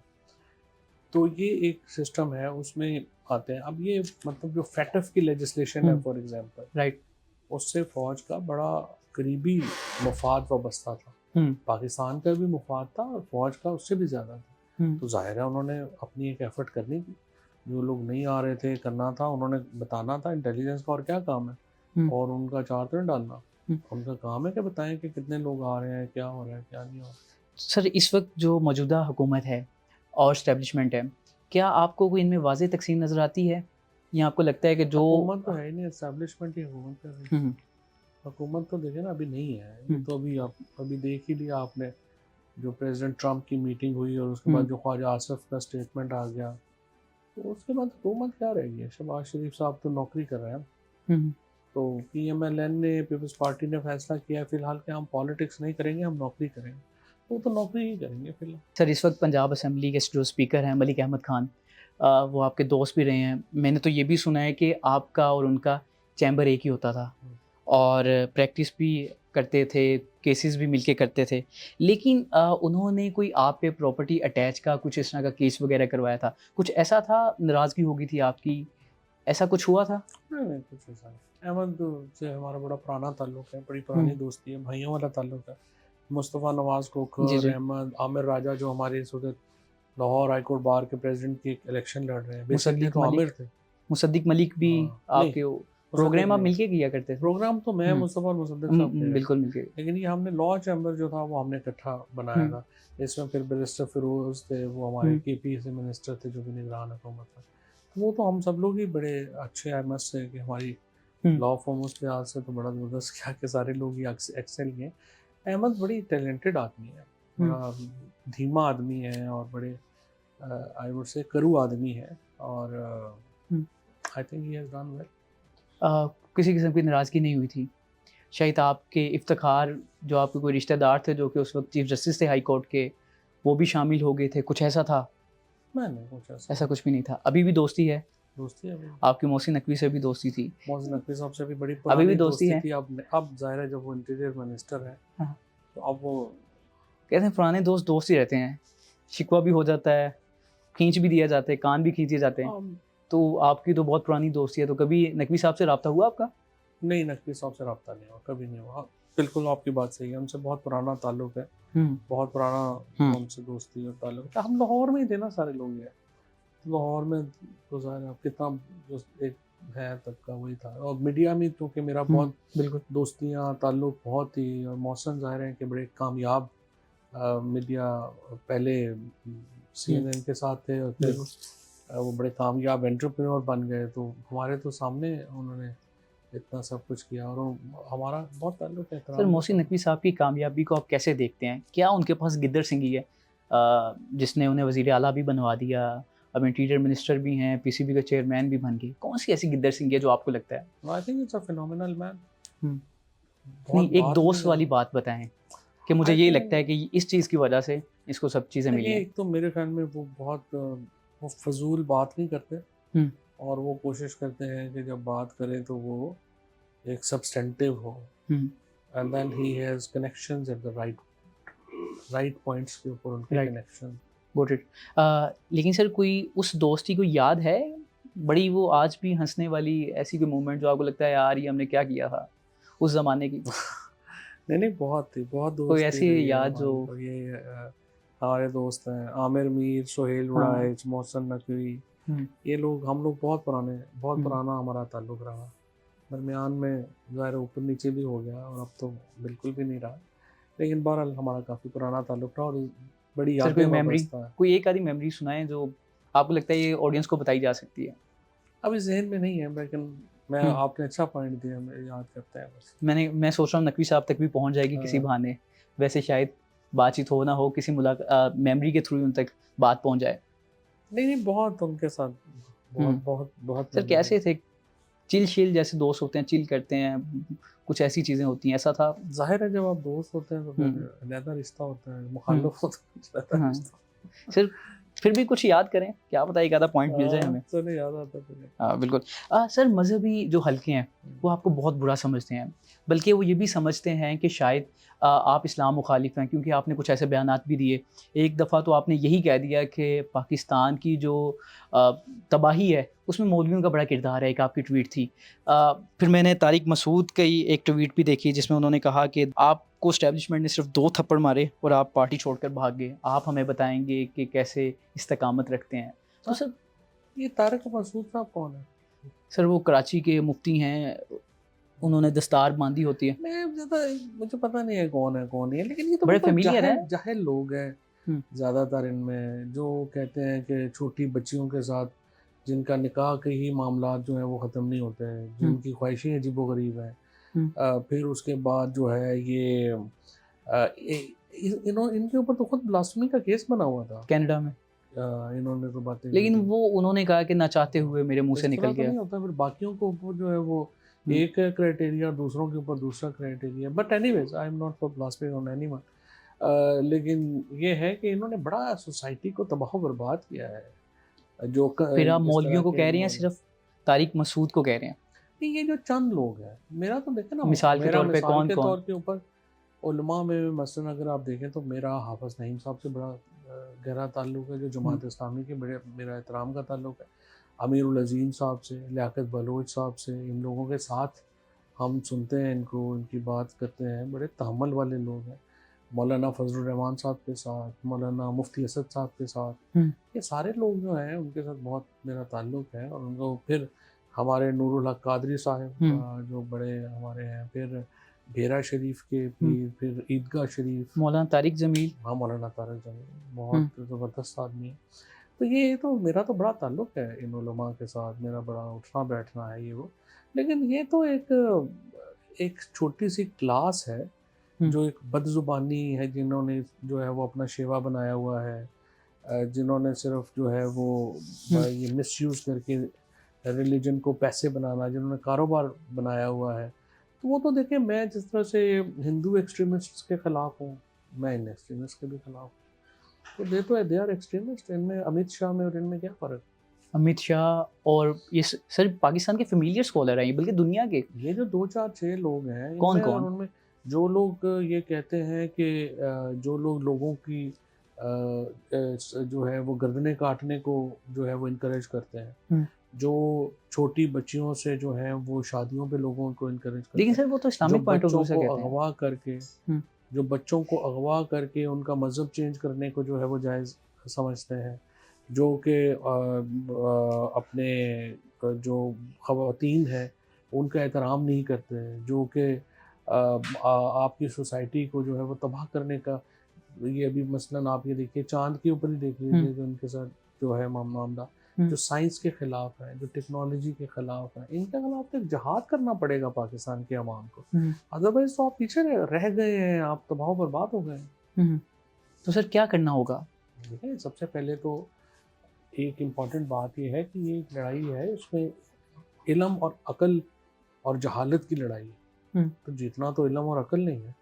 तो ये एक सिस्टम है, उसमें आते हैं। अब ये मतलब जो फैटफ की लेजिस्लेशन है फॉर एग्जांपल, राइट, उससे फ़ौज का बड़ा करीबी मफाद वाबस्ता था। पाकिस्तान का भी मुफाद था और फौज का उससे भी ज़्यादा था। तो जाहिर है उन्होंने अपनी एक एफर्ट करनी थी, जो लोग नहीं आ रहे थे करना था, उन्होंने बताना था। इंटेलिजेंस का और क्या काम है, और उनका चार तो नहीं डालना, उनका काम है कि बताएं कि कितने लोग आ रहे हैं, क्या हो रहा है, क्या नहीं हो रहा। सर इस वक्त जो मौजूदा हुकूमत है और इस्टेब्लिशमेंट है, क्या आपको कोई इनमें वाज़ेह तकसीम नज़र आती है, या आपको लगता है कि जो हुकूमत तो है ही नहीं, एस्टेब्लिशमेंट ही हुकूमत कर रही है। हम्म, हुकूमत तो देखिए ना अभी नहीं है, ये तो अभी देख ही लिया आपने, जो प्रेसिडेंट ट्रम्प की मीटिंग हुई और उसके बाद जो ख्वाजा आसिफ का स्टेटमेंट आ गया, तो उसके बाद हुकूमत क्या रहेगी। शहबाज शरीफ साहब तो नौकरी कर रहे हैं, तो PMLN ने, पीपल्स पार्टी ने फैसला किया है फिलहाल कि हम पॉलिटिक्स नहीं करेंगे, हम नौकरी करेंगे, तो नौकरी ही करेंगे फिलहाल। सर इस वक्त पंजाब असम्बली के जो स्पीकर हैं मलिक अहमद खान, वो आपके दोस्त भी रहे हैं। मैंने तो ये भी सुना है कि आपका और उनका चैम्बर एक ही होता था और प्रैक्टिस भी करते थे, केसेस भी मिलके करते थे, लेकिन उन्होंने कोई आप पे प्रॉपर्टी अटैच का कुछ इस तरह का केस वगैरह करवाया था, कुछ ऐसा था, नाराज़गी हो गई थी आपकी, ऐसा कुछ हुआ था? नहीं कुछ ऐसा नहीं। अहमद से हमारा बड़ा पुराना ताल्लुक है, बड़ी पुरानी दोस्ती है, भाइयों वाला ताल्लुक है। मुस्तफ़ा नवाज़ जी, खोखर, जी। अहमद, आमिर राजा जो हमारे इस वक्त लाहौर हाई कोर्ट बार के प्रेसिडेंट की इलेक्शन लड़ रहे हैं, बेसिकली मुसद्दिक तो आमिर मलिक थे। मुसद्दिक मलिक भी हाँ, नहीं आपके मुसद्दिक प्रोग्राम आप नहीं, मिलके किया करते थे? प्रोग्राम तो मैं, मुस्तफ़ा और मुसद्दिक साहब थे, बिल्कुल मिलके। लेकिन ये हमने लॉ चैम्बर जो था वो हमने इकट्ठा बनाया था। इसमें फिर बैरिस्टर फिरोज थे, वो हमारे KP से मिनिस्टर थे, जो भी निगरान हुकूमत था। तो वो तो हम सब लोग ही बड़े अच्छे, आई मस्ट से, कि हमारी लॉ फॉर्म उस लिहाज से तो बड़ा ज़बरदस्त क्या कि सारे लोग ही एक्सेल ही हैं। अहमद बड़ी टैलेंटेड आदमी है, बड़ा धीमा आदमी है और बड़े आई वुड से करू आदमी है, और I think he has done well. किसी किस्म की नाराज़गी नहीं हुई थी? शायद आपके इफ्तिखार जो आपके कोई रिश्तेदार थे जो कि उस वक्त चीफ जस्टिस थे हाई कोर्ट के, वो भी शामिल हो गए थे, कुछ ऐसा था? मैंने कुछ ऐसा ऐसा कुछ भी नहीं था, अभी भी दोस्ती है? दोस्ती है, अभी आपकी मोहसिन नकवी से भी दोस्ती थी? मोहसिन नकवी साहब से भी बड़ी अभी भी पुरानी दोस्ती दोस्ती है? थी। अब ज़ाहिर है जब वो इंटीरियर मिनिस्टर है, हाँ। तो अब वो कहते हैं पुराने दोस्त दोस्त ही रहते हैं, शिकवा भी हो जाता है, खींच भी दिया जाता है, कान भी खींचे जाते हैं, अब तो आपकी तो बहुत पुरानी दोस्ती है, तो कभी नकवी साहब से रब्ता हुआ आपका? नहीं, नकवी साहब से रब्ता नहीं हुआ, कभी नहीं हुआ। बिल्कुल आपकी बात सही है, उनसे बहुत पुराना ताल्लुक है, बहुत पुराना उनसे दोस्ती और ताल्लुक है। हम लाहौर में ही थे ना सारे लोग, ये लाहौर में तो ज़ाहिर है अब कितना जो एक है तबका वही था, और मीडिया में क्योंकि मेरा बहुत बिल्कुल। दोस्तियाँ ताल्लुक बहुत थी, और मौसम ज़ाहिर है कि बड़े कामयाब मीडिया, पहले CNN के साथ थे और फिर वो बड़े कामयाब एंटरप्रेन्योर बन गए, तो हमारे तो सामने उन्होंने इतना सब कुछ किया, और हमारा बहुत ताल्लुक है। सर मोहसिन नकवी साहब की कामयाबी को आप कैसे देखते हैं? क्या उनके पास गिद्दर सिंगी है जिसने उन्हें वज़ीर आला भी बनवा दिया, अब इंटीरियर मिनिस्टर भी हैं, PCB के चेयरमैन भी बन गए, कौन सी ऐसी गिद्दर सिंगी है जो आपको लगता है? I think it's a phenomenal man. नहीं, एक दोस्त वाली बात बताएं कि मुझे ये लगता है कि इस चीज़ की वजह से इसको सब चीज़ें मिली हैं। एक तो मेरे ख्याल में वो बहुत वो फजूल बात नहीं करते, और वो कोशिश करते हैं कि जब बात करें तो वो एक सब्सटेंटिव हो, and then he has connections at the right points के ऊपर उनके कनेक्शन। Got it. लेकिन सर कोई उस दोस्ती को याद है बड़ी, वो आज भी हंसने वाली ऐसी कोई मोमेंट जो आपको लगता है यार ये हमने क्या किया था उस ज़माने की? नहीं बहुत थी, बहुत दोस्त कोई ऐसी याद जो तो ये हमारे दोस्त हैं आमिर मीर, सोहेल उड़ाइच, मोहसिन नकवी, ये लोग, हम लोग बहुत पुराना हमारा ताल्लुक रहा। दरमियान में ज़ाहिर ऊपर नीचे भी हो गया और अब तो बिल्कुल भी नहीं रहा, लेकिन बहरहाल हमारा काफ़ी पुराना ताल्लुक रहा और बड़ी यादें वाबस्ता है। कोई एक आधी मेमोरी सुनाएं जो आपको लगता है ये ऑडियंस को बताई जा सकती है? अभी जहन में नहीं है, लेकिन मैं आपने अच्छा पॉइंट दिया, मैं याद करता है बस। मैं सोच रहा हूँ नकवी साहब तक भी पहुँच जाएगी किसी बहाने, वैसे शायद बातचीत हो ना हो, किसी मेमोरी के थ्रू उन तक बात पहुँच जाए। नहीं बहुत उनके साथ बहुत सर कैसे थे? चिल शील जैसे दोस्त होते हैं, चिल करते हैं, कुछ ऐसी चीज़ें होती हैं, ऐसा था? जाहिर है जब आप दोस्त होते हैं तो फिर ज़्यादा रिश्ता होता है, मुखालिफ होता है सर फिर भी कुछ याद करें, क्या पता एक आधा पॉइंट मिल जाए हमें। तो नहीं याद आता तुम्हें? हाँ बिल्कुल। सर मजहबी जो हल्के हैं वो आपको बहुत बुरा समझते हैं, बल्कि वो ये भी समझते हैं कि शायद आप इस्लाम मुखालिफ हैं, क्योंकि आपने कुछ ऐसे बयानात भी दिए। एक दफ़ा तो आपने यही कह दिया कि पाकिस्तान की जो तबाही है उसमें मौलवियों का बड़ा किरदार है, एक आपकी ट्वीट थी। फिर मैंने तारिक मसूद की एक ट्वीट भी देखी जिसमें उन्होंने कहा कि आप आपको एस्टेब्लिशमेंट ने सिर्फ 2 थप्पड़ मारे और आप पार्टी छोड़कर भाग गए। आप हमें बताएंगे कि कैसे इस्तकामत रखते हैं। तो सर ये तारिक मसूद साहब कौन है? सर वो कराची के मुफ्ती हैं, उन्होंने दस्तार बांधी होती है। मैं ज़्यादा मुझे पता नहीं है कौन नहीं है, लेकिन ये तो बड़े बिल्कुल familiar हैं। जाहिल लोग हैं ज़्यादातर इनमें, जो कहते हैं कि छोटी बच्चियों के साथ जिनका निकाह के ही मामला जो है वो ख़त्म नहीं होते हैं, जिनकी ख्वाहिशें अजीबोगरीब हैं। फिर उसके बाद जो है ये इनके ऊपर तो खुद ब्लास्फेमी का केस बना हुआ था कनाडा में। इन्होंने तो बातें की लेकिन थी। वो उन्होंने कहा कि ना चाहते हुए मेरे मुंह इस से तरह निकल तो गया। नहीं होता, फिर बाकियों के ऊपर जो है वो एक क्राइटेरिया, दूसरों के ऊपर दूसरा criteria. But anyways I am not for blasphemy on anyone. लेकिन ये है कि इन्होंने बड़ा सोसाइटी को तबाह बर्बाद किया है। जो फिर आप इस मौलवियों तरह को के कह रहे हैं, लोग- सिर्फ तारिक मसूद को कह रहे हैं? नहीं, ये जो चंद लोग हैं, मेरा तो देखें ना, मिसाल के मेरा तौर पे मिसाल कौन के कौन? तौर के ऊपर उलमा में मसलन अगर आप देखें तो मेरा हाफिज़ नईम साहब से बड़ा गहरा ताल्लुक़ है, जो जमात इस्लामी के बड़े मेरा एहतराम का ताल्लुक़ है। अमीरुल अज़ीम साहब से, लियाकत बलोच साहब से, इन लोगों के साथ हम सुनते हैं इनको, इनकी बात करते हैं, बड़े तहम्मुल वाले लोग हैं। मौलाना फजलुर रहमान साहब के साथ, मौलाना मुफ्ती असद साहब के साथ, ये सारे लोग जो हैं उनके साथ बहुत मेरा ताल्लुक़ है। और उनको फिर हमारे नूरुल हक कादरी साहब जो बड़े हमारे हैं, फिर भेरा शरीफ के पीर, फिर ईदगाह शरीफ, मौलाना तारिक जमील। हाँ, मौलाना तारिक जमील बहुत ज़बरदस्त आदमी है। तो ये तो मेरा तो बड़ा ताल्लुक़ है इन उलमा के साथ, मेरा बड़ा उठना बैठना है ये वो। लेकिन ये तो एक छोटी सी क्लास है जो एक बदज़ुबानी है, जिन्होंने जो है वो अपना शेवा बनाया हुआ है, जिन्होंने सिर्फ जो है वो ये मिसयूज़ करके रिलीजन को पैसे बनाना, जिन्होंने कारोबार बनाया हुआ है। तो वो तो देखिए, मैं जिस तरह से हिंदू एक्सट्रीमिस्ट के ख़िलाफ़ हूँ, मैं इन एक्सट्रीमिस्ट के भी ख़िलाफ़ हूँ। तो दे आर एक्सट्रीमिस्ट। इनमें अमित शाह में और इनमें क्या फ़र्क? अमित शाह और ये सर पाकिस्तान के फेमिलियर स्कॉलर हैं, बल्कि दुनिया के। ये जो 2 4 6 लोग हैं, कौन इनमें और कौन? उनमें जो लोग ये कहते हैं कि जो लोग लोगों की जो है वो गर्दनें काटने को जो है वो इनकरेज करते हैं, जो छोटी बच्चियों से जो है वो शादियों पे लोगों को इनकरेज करते लेकिन हैं, सर वो तो जो इस्लामिक पॉइंट ऑफ व्यू बच्चों से को कहते हैं। अगवा करके जो बच्चों को अगवा करके उनका मज़हब चेंज करने को जो है वो जायज़ समझते हैं, जो कि अपने जो ख़वातीन हैं उनका एहतराम नहीं करते हैं, जो कि आपकी सोसाइटी को जो है वो तबाह करने का, ये अभी मसलन आप ये देखिए चाँद के ऊपर ही देख लीजिए जो उनके साथ जो है मामला, जो साइंस के ख़िलाफ़ है, जो टेक्नोलॉजी के ख़िलाफ़ है, इनके ख़िलाफ़ तो जहाद करना पड़ेगा पाकिस्तान के अवाम को। अदरवाइज़ तो आप पीछे रह गए हैं, आप तबाह बर्बाद हो गए हैं। तो सर क्या करना होगा? देखिए, सबसे पहले तो एक इम्पॉर्टेंट बात यह है कि ये एक लड़ाई है, इसमें इल्म और अक़ल और जहालत की लड़ाई है। तो जीतना तो इल्म और अक़ल नहीं है,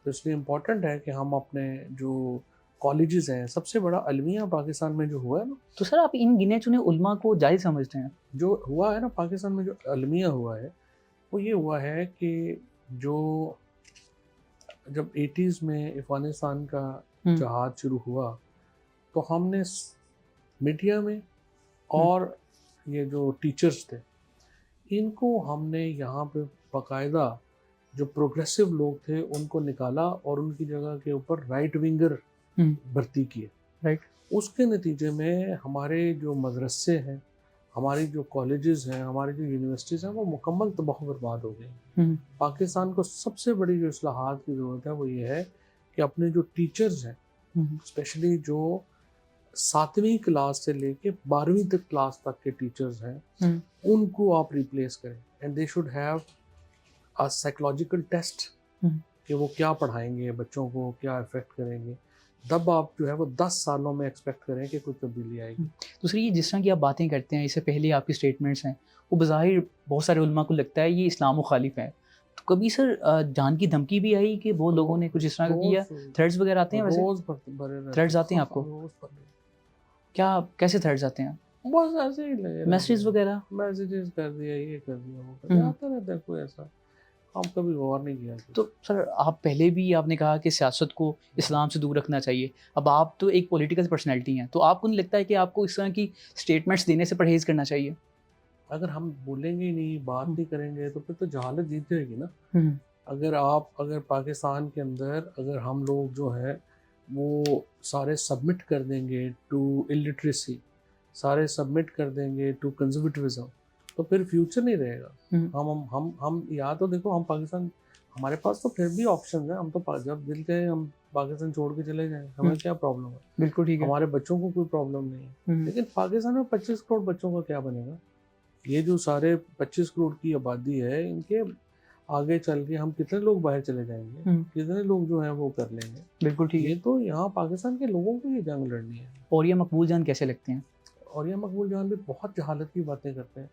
तो इसलिए इम्पॉर्टेंट है कि हम अपने जो कॉलेजेस हैं, सबसे बड़ा अलमिया पाकिस्तान में जो हुआ है ना। तो सर आप इन गिने चुने उलमा को जायज़ समझते हैं? जो हुआ है ना पाकिस्तान में, जो अलमिया हुआ है, वो ये हुआ है कि जो जब 80s में अफ़गानिस्तान का जहाद शुरू हुआ, तो हमने मीडिया में और ये जो टीचर्स थे, इनको हमने यहाँ पे बाकायदा जो प्रोग्रेसिव लोग थे उनको निकाला और उनकी जगह के ऊपर राइट विंगर भर्ती किए। राइट। उसके नतीजे में हमारे जो मदरसे हैं, हमारी जो कॉलेजेस हैं, हमारी जो यूनिवर्सिटीज़ हैं, वो मुकम्मल तबाह बर्बाद हो गई। पाकिस्तान को सबसे बड़ी जो इस्लाहात की ज़रूरत है वो ये है कि अपने जो टीचर्स हैं, स्पेशली जो 7वीं क्लास से लेके 12वीं क्लास तक के टीचर्स हैं, उनको आप रिप्लेस करें। And they should have a psychological test कि वो क्या पढ़ाएंगे बच्चों को, क्या इफ़ेक्ट करेंगे। तब आप जो है वो 10 सालों में एक्सपेक्ट करें कि कुछ तब्दीली आएगी। दूसरी, ये जिस तरह की आप बातें करते हैं, इससे पहले आपकी स्टेटमेंट्स हैं, वो बज़ाहिर बहुत सारे उलमा को लगता है ये इस्लाम मुखालिफ है। तो कभी सर जान की धमकी भी आई कि वो लोगों ने कुछ इस तरह का किया? थ्रेड्स वगैरह आते हैं? वैसे रोज़ भरे थ्रेड्स आते हैं आपको? क्या, कैसे थ्रेड्स आते हैं? बस ऐसे ही लगे मैसेज वगैरह? मैसेजेस कर दिया, ये कर दिया, वो कर दिया, आता रहता है कोई ऐसा, हम कभी गौर नहीं किया। तो सर आप पहले भी आपने कहा कि सियासत को इस्लाम से दूर रखना चाहिए। अब आप तो एक पॉलिटिकल पर्सनैलिटी हैं, तो आपको नहीं लगता है कि आपको इस तरह की स्टेटमेंट्स देने से परहेज़ करना चाहिए? अगर हम बोलेंगे ही नहीं, बात नहीं करेंगे, तो फिर तो जहालत जीत जाएगी ना। अगर पाकिस्तान के अंदर अगर हम लोग जो है वो सारे सबमिट कर देंगे टू इलिटरेसी, सारे सबमिट कर देंगे टू कंजर्वेटिविज्म, तो फिर फ्यूचर नहीं रहेगा। हम या तो देखो, हम पाकिस्तान, हमारे पास तो फिर भी ऑप्शन है, हम तो जब दिल के हम पाकिस्तान छोड़ के चले जाएं, हमें क्या प्रॉब्लम है? बिल्कुल ठीक है। हमारे बच्चों को कोई प्रॉब्लम नहीं है। लेकिन पाकिस्तान में 25 करोड़ बच्चों का क्या बनेगा? ये जो सारे 25 करोड़ की आबादी है, इनके आगे चल के हम कितने लोग बाहर चले जाएंगे, कितने लोग जो है वो कर लेंगे। बिल्कुल ठीक है। ये तो यहाँ पाकिस्तान के लोगों को ये जंग लड़नी है। औरिया मकबूल जान कैसे लगते हैं? औरिया मकबूल जान भी बहुत जहालत की बातें करते हैं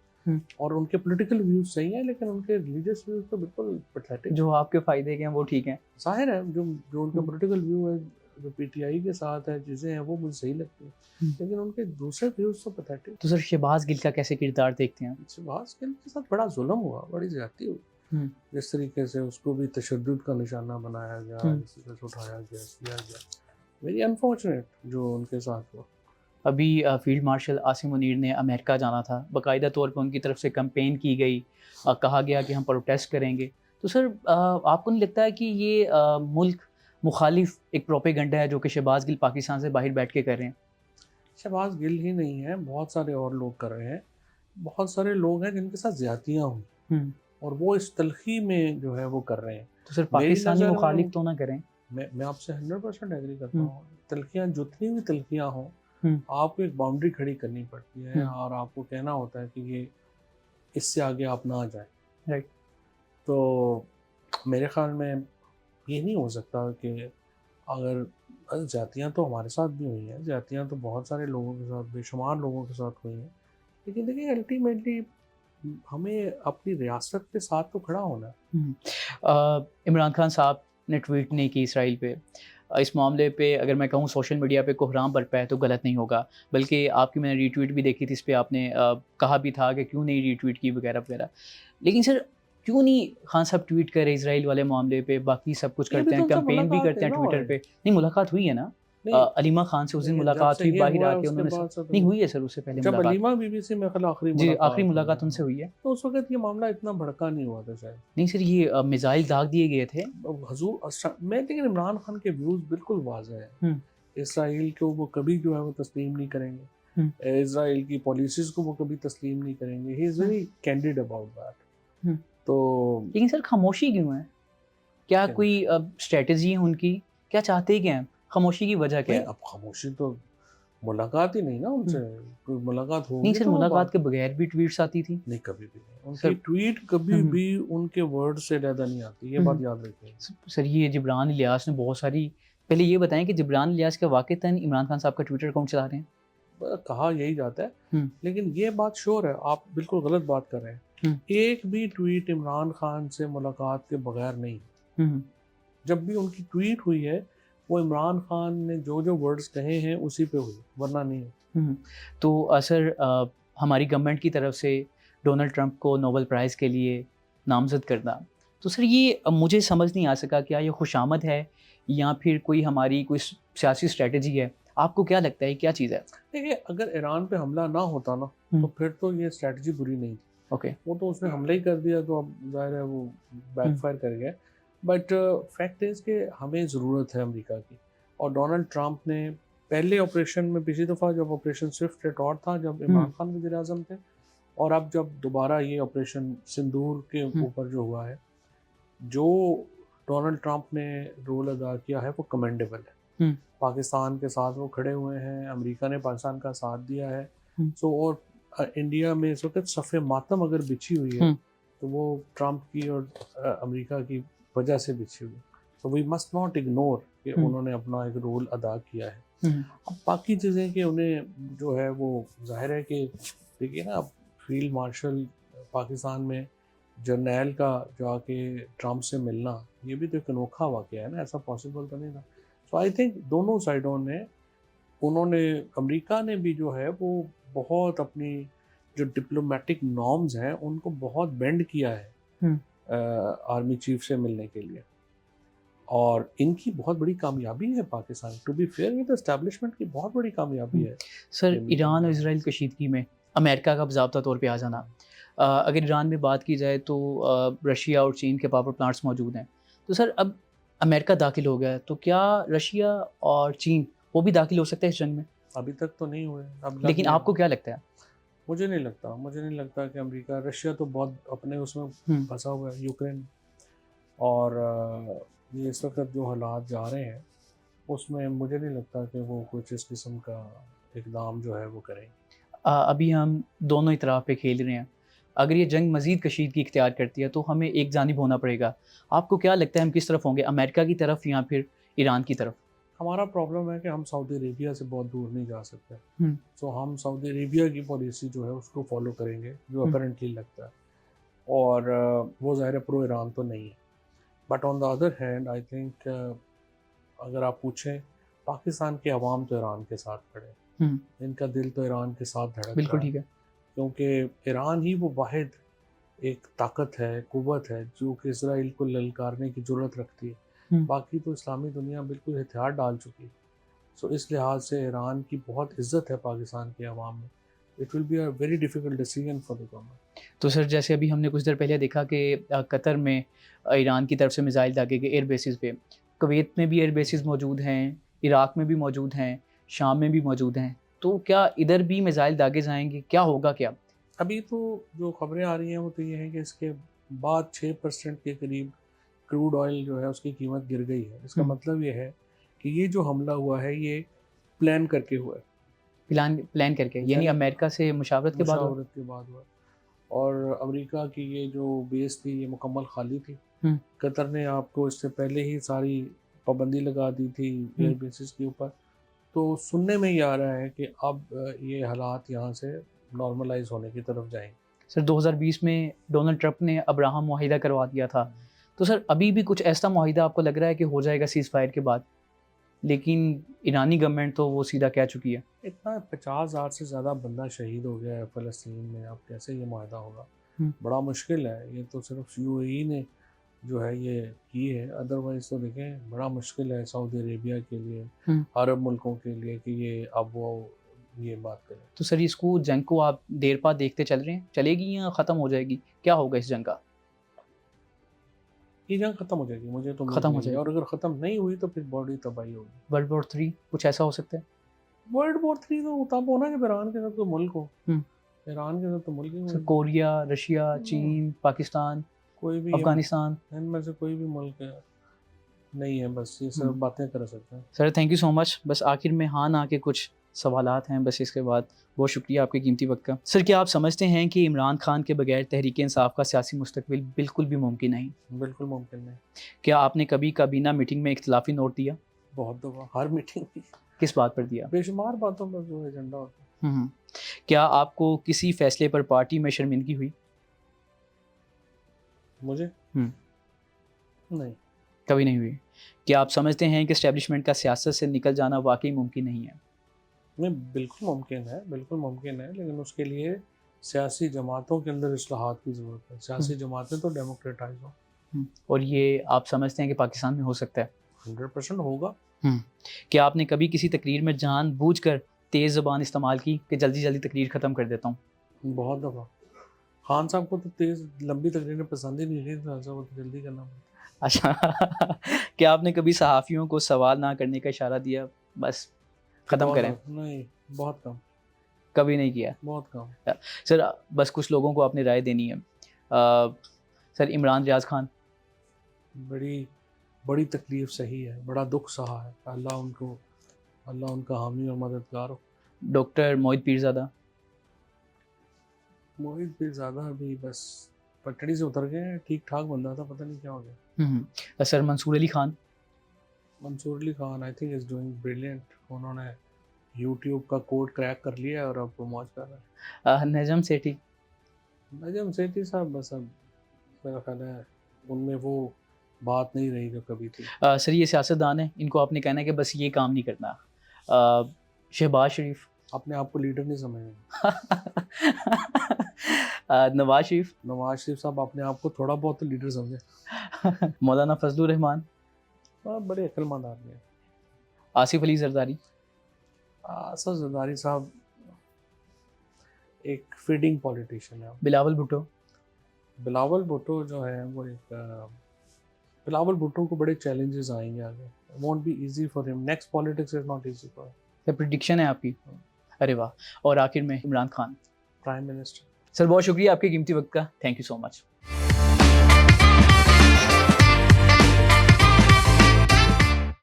और उनके पॉलिटिकल व्यूज सही हैं, लेकिन उनके रिलीजियस व्यूज तो बिल्कुल पैथेटिक। जो आपके फायदे के हैं वो ठीक हैं। जाहिर है जो उनका पॉलिटिकल व्यू है, जो पीटीआई के साथ है, चीज़ें हैं, वो मुझे सही लगती हैं, लेकिन उनके दूसरे व्यूज तो पैथेटिक। तो सर शहबाज गिल का कैसे किरदार देखते हैं? शहबाज गिल के साथ बड़ा जुल्म हुआ, बड़ी ज्यादती हुई। जिस तरीके से उसको भी तशद्दुद का निशाना बनाया गया, जिस तरीके से उठाया गया, किया गया, वेरी अनफॉर्चुनेट जो उनके साथ हुआ। अभी फील्ड मार्शल आसिम मुनीर ने अमेरिका जाना था, बाकायदा तौर पर उनकी तरफ से कैंपेन की गई, कहा गया कि हम प्रोटेस्ट करेंगे। तो सर आपको नहीं लगता है कि ये मुल्क मुखालिफ एक प्रोपेगेंडा है जो कि शहबाज गिल पाकिस्तान से बाहर बैठ के कर रहे हैं? शहबाज गिल ही नहीं है, बहुत सारे और लोग कर रहे हैं। बहुत सारे लोग हैं जिनके साथ ज्यादतियाँ हुई और वो इस तलखी में जो है वो कर रहे हैं। तो सर पाकिस्तानी मुखालिफ तो ना करें? मैं आपसे 100% एग्री करता हूँ। तलखियाँ, जितनी भी तलखियाँ हों, आपको एक बाउंड्री खड़ी करनी पड़ती है और आपको कहना होता है कि ये इससे आगे आप ना जाए। राइट। तो मेरे ख्याल में ये नहीं हो सकता कि अगर जातियाँ तो हमारे साथ भी हुई हैं, जातियाँ तो बहुत सारे लोगों के साथ, बेशुमार लोगों के साथ हुई हैं, लेकिन देखिए अल्टीमेटली हमें अपनी रियासत के साथ तो खड़ा होना है। इमरान खान साहब ने ट्वीट नहीं की इसराइल पे। इस मामले पे अगर मैं कहूँ सोशल मीडिया पे कोहराम बरपा है तो गलत नहीं होगा, बल्कि आपकी मैंने रीट्वीट भी देखी थी, इस पे आपने कहा भी था कि क्यों नहीं रीट्वीट की वगैरह वगैरह। लेकिन सर क्यों नहीं खान साहब ट्वीट कर रहे इसराइल वाले मामले पे? बाकी सब कुछ करते हैं, कैंपेन भी करते हैं ट्विटर पे। नहीं, मुलाकात हुई है ना अलीमा खान से, उस दिन मुलाकात हुई, बाहर आके उन्होंने नहीं हुई है सर उससे पहले जब मुलाकात? अलीमा बीबी से मेरे ख्याल आखिरी मुलाकात उनसे हुई है। तो उस वक्त ये मामला इतना भड़का नहीं हुआ था शायद। नहीं सर, ये मिसाइल दाग दिए गए थे हजूर मैं, लेकिन इमरान खान के व्यूज बिल्कुल वाज़ेह हैं। इसराइल को वो कभी जो है वो तस्लीम नहीं करेंगे, इसराइल की पॉलिसीज को वो कभी तस्लीम नहीं करेंगे। He is very candid about that. तो लेकिन सर खामोशी क्यों है? क्या कोई स्ट्रेटजी है उनकी? क्या चाहते क्या हैं? खामोशी की वजह क्या है? अब खामोशी तो मुलाकात ही नहीं ना उनसे, कोई मुलाकात होगी नहीं सर, मुलाकात के बगैर भी ट्वीट्स आती थी। नहीं, कभी भी नहीं। उनकी ट्वीट कभी भी उनके वर्ड से ज़्यादा नहीं आती, ये बात याद रखिए। सर ये जिब्रान इलियास ने बहुत सारी, पहले ये बताएं कि जिब्रान इलियास के वाक़ईतन इमरान खान साहब का ट्विटर अकाउंट चला रहे हैं? कहा यही जाता है, लेकिन ये बात श्योर है आप बिल्कुल गलत बात कर रहे हैं। एक भी ट्वीट इमरान खान से मुलाकात के बगैर नहीं। जब भी उनकी ट्वीट हुई है वो इमरान खान ने जो जो वर्ड्स कहे हैं उसी पे हुई, वरना नहीं। तो सर हमारी गवर्नमेंट की तरफ से डोनाल्ड ट्रंप को नोबेल प्राइज़ के लिए नामज़द करना, तो सर ये मुझे समझ नहीं आ सका, क्या ये खुशामद है या फिर कोई हमारी कोई सियासी स्ट्रेटजी है? आपको क्या लगता है क्या चीज़ है? देखिए, अगर ईरान पे हमला ना होता ना तो फिर तो ये स्ट्रेटजी बुरी नहीं थी। ओके। वो तो उसने हमला ही कर दिया, तो अब जाहिर है वो बैकफायर कर गया। बट फैक्ट इज़ कि हमें ज़रूरत है अमेरिका की, और डोनाल्ड ट्रंप ने पहले ऑपरेशन में, पिछली दफ़ा जब ऑपरेशन स्विफ्ट रेटॉर्ड था, जब इमरान खान वज़ीर आज़म थे, और अब जब दोबारा ये ऑपरेशन सिंदूर के ऊपर जो हुआ है, जो डोनाल्ड ट्रंप ने रोल अदा किया है वो कमेंडेबल है। पाकिस्तान के साथ वो खड़े हुए हैं, अमेरिका ने पाकिस्तान का साथ दिया है। सो और इंडिया में इस वक्त सफ़े मातम अगर बिछी हुई है तो वो ट्रंप की और अमेरिका की वजह से बिछी हुई। तो वी मस्ट नॉट इग्नोर कि उन्होंने अपना एक रोल अदा किया है। अब बाकी चीज़ें कि उन्हें जो है वो जाहिर है कि देखिए ना, फील्ड मार्शल पाकिस्तान में जर्नैल का जाके ट्रंप से मिलना, ये भी तो एक अनोखा वाक़या है ना, ऐसा पॉसिबल तो नहीं था। सो आई थिंक दोनों साइडों ने, उन्होंने, अमेरिका ने भी जो है वो बहुत अपनी जो डिप्लोमेटिक नॉर्म्स हैं उनको बहुत बेंड किया है आर्मी चीफ से मिलने के लिए, और इनकी बहुत बड़ी कामयाबी है पाकिस्तान। टू बी फेयर, ये तो एस्टैब्लिशमेंट की बहुत बड़ी कामयाबी है। सर ईरान और इसराइल कशीदगी में अमेरिका का बाज़ाब्ता तौर पे आ जाना, अगर ईरान में बात की जाए तो रशिया और चीन के पावर प्लांट्स मौजूद हैं। तो सर अब अमेरिका दाखिल हो गया है, तो क्या रशिया और चीन वो भी दाखिल हो सकते हैं इस जंग में? अभी तक तो नहीं हुए, अब लग लेकिन गए। आपको क्या लगता है? मुझे नहीं लगता कि अमेरिका, रशिया तो बहुत अपने उसमें फंसा हुआ है, यूक्रेन। और ये इस वक्त जो हालात जा रहे हैं उसमें मुझे नहीं लगता कि वो कुछ इस किस्म का इकदाम जो है वो करें। अभी हम दोनों ही तरफ पे खेल रहे हैं। अगर ये जंग मज़ीद कशीदगी इख्तियार करती है तो हमें एक जानिब होना पड़ेगा। आपको क्या लगता है हम किस तरफ होंगे, अमेरिका की तरफ या फिर ईरान की तरफ? हमारा प्रॉब्लम है कि हम सऊदी अरेबिया से बहुत दूर नहीं जा सकते। तो हम सऊदी अरेबिया की पॉलिसी जो है उसको फॉलो करेंगे, जो अपेरेंटली लगता है। और वो ज़ाहिर प्रो ईरान तो नहीं है। But on the other hand I think अगर आप पूछें, पाकिस्तान के अवाम तो ईरान के साथ खड़े हैं, इनका दिल तो ईरान के साथ धड़क बिल्कुल रहा है। ठीक है। क्योंकि ईरान ही वो वाहिद एक ताकत है, कुव्वत है जो कि इसराइल को ललकारने की ज़रूरत रखती है। बाकी तो इस्लामी दुनिया बिल्कुल हथियार डाल चुकी है। सो इस लिहाज से ईरान की बहुत इज्जत है पाकिस्तान के अवाम में। It will be a very difficult decision for the government. तो सर जैसे अभी हमने कुछ देर पहले देखा कि कतर में ईरान की तरफ से मिसाइल दागे गए एयर बेसिस पे। कुवैत में भी एयर बेसिस मौजूद हैं, इराक में भी मौजूद हैं, शाम में भी मौजूद हैं। तो क्या इधर भी मिसाइल दागे जाएंगे, क्या होगा क्या? अभी तो जो खबरें आ रही हैं वो तो ये है कि इसके बाद 6% के करीब क्रूड ऑयल जो है उसकी कीमत गिर गई है। इसका मतलब ये है कि ये जो हमला हुआ है ये प्लान करके हुआ है। प्लान करके, यानी अमेरिका से मुशावरत के बाद हुआ? मुशावरत के बाद हुआ। और अमेरिका की ये जो बेस थी ये मुकम्मल खाली थी। कतर ने आपको इससे पहले ही सारी पाबंदी लगा दी थी एयर बेसिस के ऊपर। तो सुनने में ये आ रहा है कि अब ये हालात यहाँ से नॉर्मलाइज होने की तरफ जाएंगे। सर 2020 में डोनाल्ड ट्रंप ने अब्राहम मुआहिदा करवा दिया था। तो सर अभी भी कुछ ऐसा मुआहिदा आपको लग रहा है कि हो जाएगा सीज़ फायर के बाद? लेकिन ईरानी गवर्नमेंट तो वो सीधा कह चुकी है। इतना 50,000 से ज़्यादा बंदा शहीद हो गया है फ़लस्तीन में, अब कैसे ये मुआहिदा होगा? बड़ा मुश्किल है। ये तो सिर्फ यूएई ने जो है ये की है, अदरवाइज़ तो देखें बड़ा मुश्किल है सऊदी अरेबिया के लिए, अरब मुल्कों के लिए कि ये अब वो ये बात करें। तो सर इसको जंग को आप देर बाद देखते चल रहे हैं, चलेगी या ख़त्म हो जाएगी? क्या होगा इस जंग का? ये जंग ख़त्म हो जाएगी, मुझे तो ख़त्म हो जाएगी। और अगर ख़त्म नहीं हुई तो फिर बड़ी तबाही होगी। वर्ल्ड वॉर 3 कुछ ऐसा हो सकता है? वर्ल्ड वॉर 3 तो तब होना जब ईरान के साथ कोई मुल्क हो। ईरान के साथ तो मुल्क ही सर कोरिया, रशिया, चीन, पाकिस्तान, कोई भी अफगानिस्तान, इनमें से कोई भी मुल्क नहीं है, बस ये सब बातें कर सकते हैं। Sir thank you so much. बस आखिर में हाँ ना के कुछ सवालात हैं, बस इसके बाद बहुत शुक्रिया आपके कीमती वक्त का। सर क्या आप समझते हैं कि इमरान खान के बगैर तहरीक इंसाफ का सियासी मुस्तकबिल बिल्कुल भी मुमकिन नहीं? बिल्कुल मुमकिन नहीं। क्या आपने कभी काबीना मीटिंग में इख्तिलाफी नोट दिया? बहुत दफ़ा, हर मीटिंग की। किस बात पर दिया? बेशुमार बातों पर जो एजेंडा होता है। क्या आपको किसी फैसले पर पार्टी में शर्मिंदगी हुई? मुझे नहीं, कभी नहीं हुई। क्या आप समझते हैं कि एस्टेब्लिशमेंट का सियासत से निकल जाना वाकई मुमकिन नहीं है? नहीं, बिल्कुल मुमकिन है, बिल्कुल मुमकिन है, लेकिन उसके लिए सियासी जमातों के अंदर इस्लाहात की ज़रूरत है। सियासी जमातें तो डेमोक्रेटाइज हों। और ये आप समझते हैं कि पाकिस्तान में हो सकता है? 100% होगा। क्या आपने कभी किसी तकरीर में जानबूझकर तेज़ ज़बान इस्तेमाल की कि जल्दी जल्दी तकरीर ख़त्म कर देता हूँ? बहुत दफ़ा। खान साहब को तो तेज़ लंबी तकरीरें पसंद ही नहीं थी, खान साहब को तो जल्दी करना पड़ता। अच्छा क्या आपने कभी सहाफ़ियों को सवाल ना करने का इशारा दिया, बस ख़त्म करें? नहीं, बहुत कम। कभी नहीं किया? बहुत कम। सर बस कुछ लोगों को अपनी राय देनी है। सर इमरान रियाज़ खान बड़ी तकलीफ़ सही है, बड़ा दुख सहा है। अल्लाह उनका हामी और मददगार हो। डॉक्टर मोहित पीरज़ादा? मोहित पीरज़ादा भी बस पटड़ी से उतर गए हैं, ठीक ठाक बंदा था, पता नहीं क्या हो गया। Sir Mansoor Ali Khan? Mansoor Ali Khan I think is doing brilliant. उन्होंने यूट्यूब का कोड क्रैक कर लिया है और अब वो मौज कर रहे हैं। नजम सेठी? नजम सेठी साहब बस अब मेरा ख्याल है उनमें वो बात नहीं रही जो कभी थी। सर ये सियासतदान है, इनको आपने कहना है कि बस ये काम नहीं करना। शहबाज शरीफ? अपने आप को लीडर नहीं समझेंगे। नवाज शरीफ? नवाज शरीफ साहब अपने आप को थोड़ा बहुत तो लीडर समझे। मौलाना फजलुर रहमान? बड़े अक्लमंद आदमी हैं। आसिफ अली जरदारी? आसिफ जरदारी साहब एक फीडिंग पॉलिटिशियन है। बिलावल भुट्टो? बिलावल भुट्टो जो है वो बिलावल भुट्टो को बड़े चैलेंजेस आएंगे आगे, won't be easy for him, next politics is not easy for क्या प्रिडिक्शन है आपकी? अरे वाह। और आखिर में Imran Khan prime minister. Sir, बहुत शुक्रिया आपके कीमती वक्त का, थैंक यू सो मच।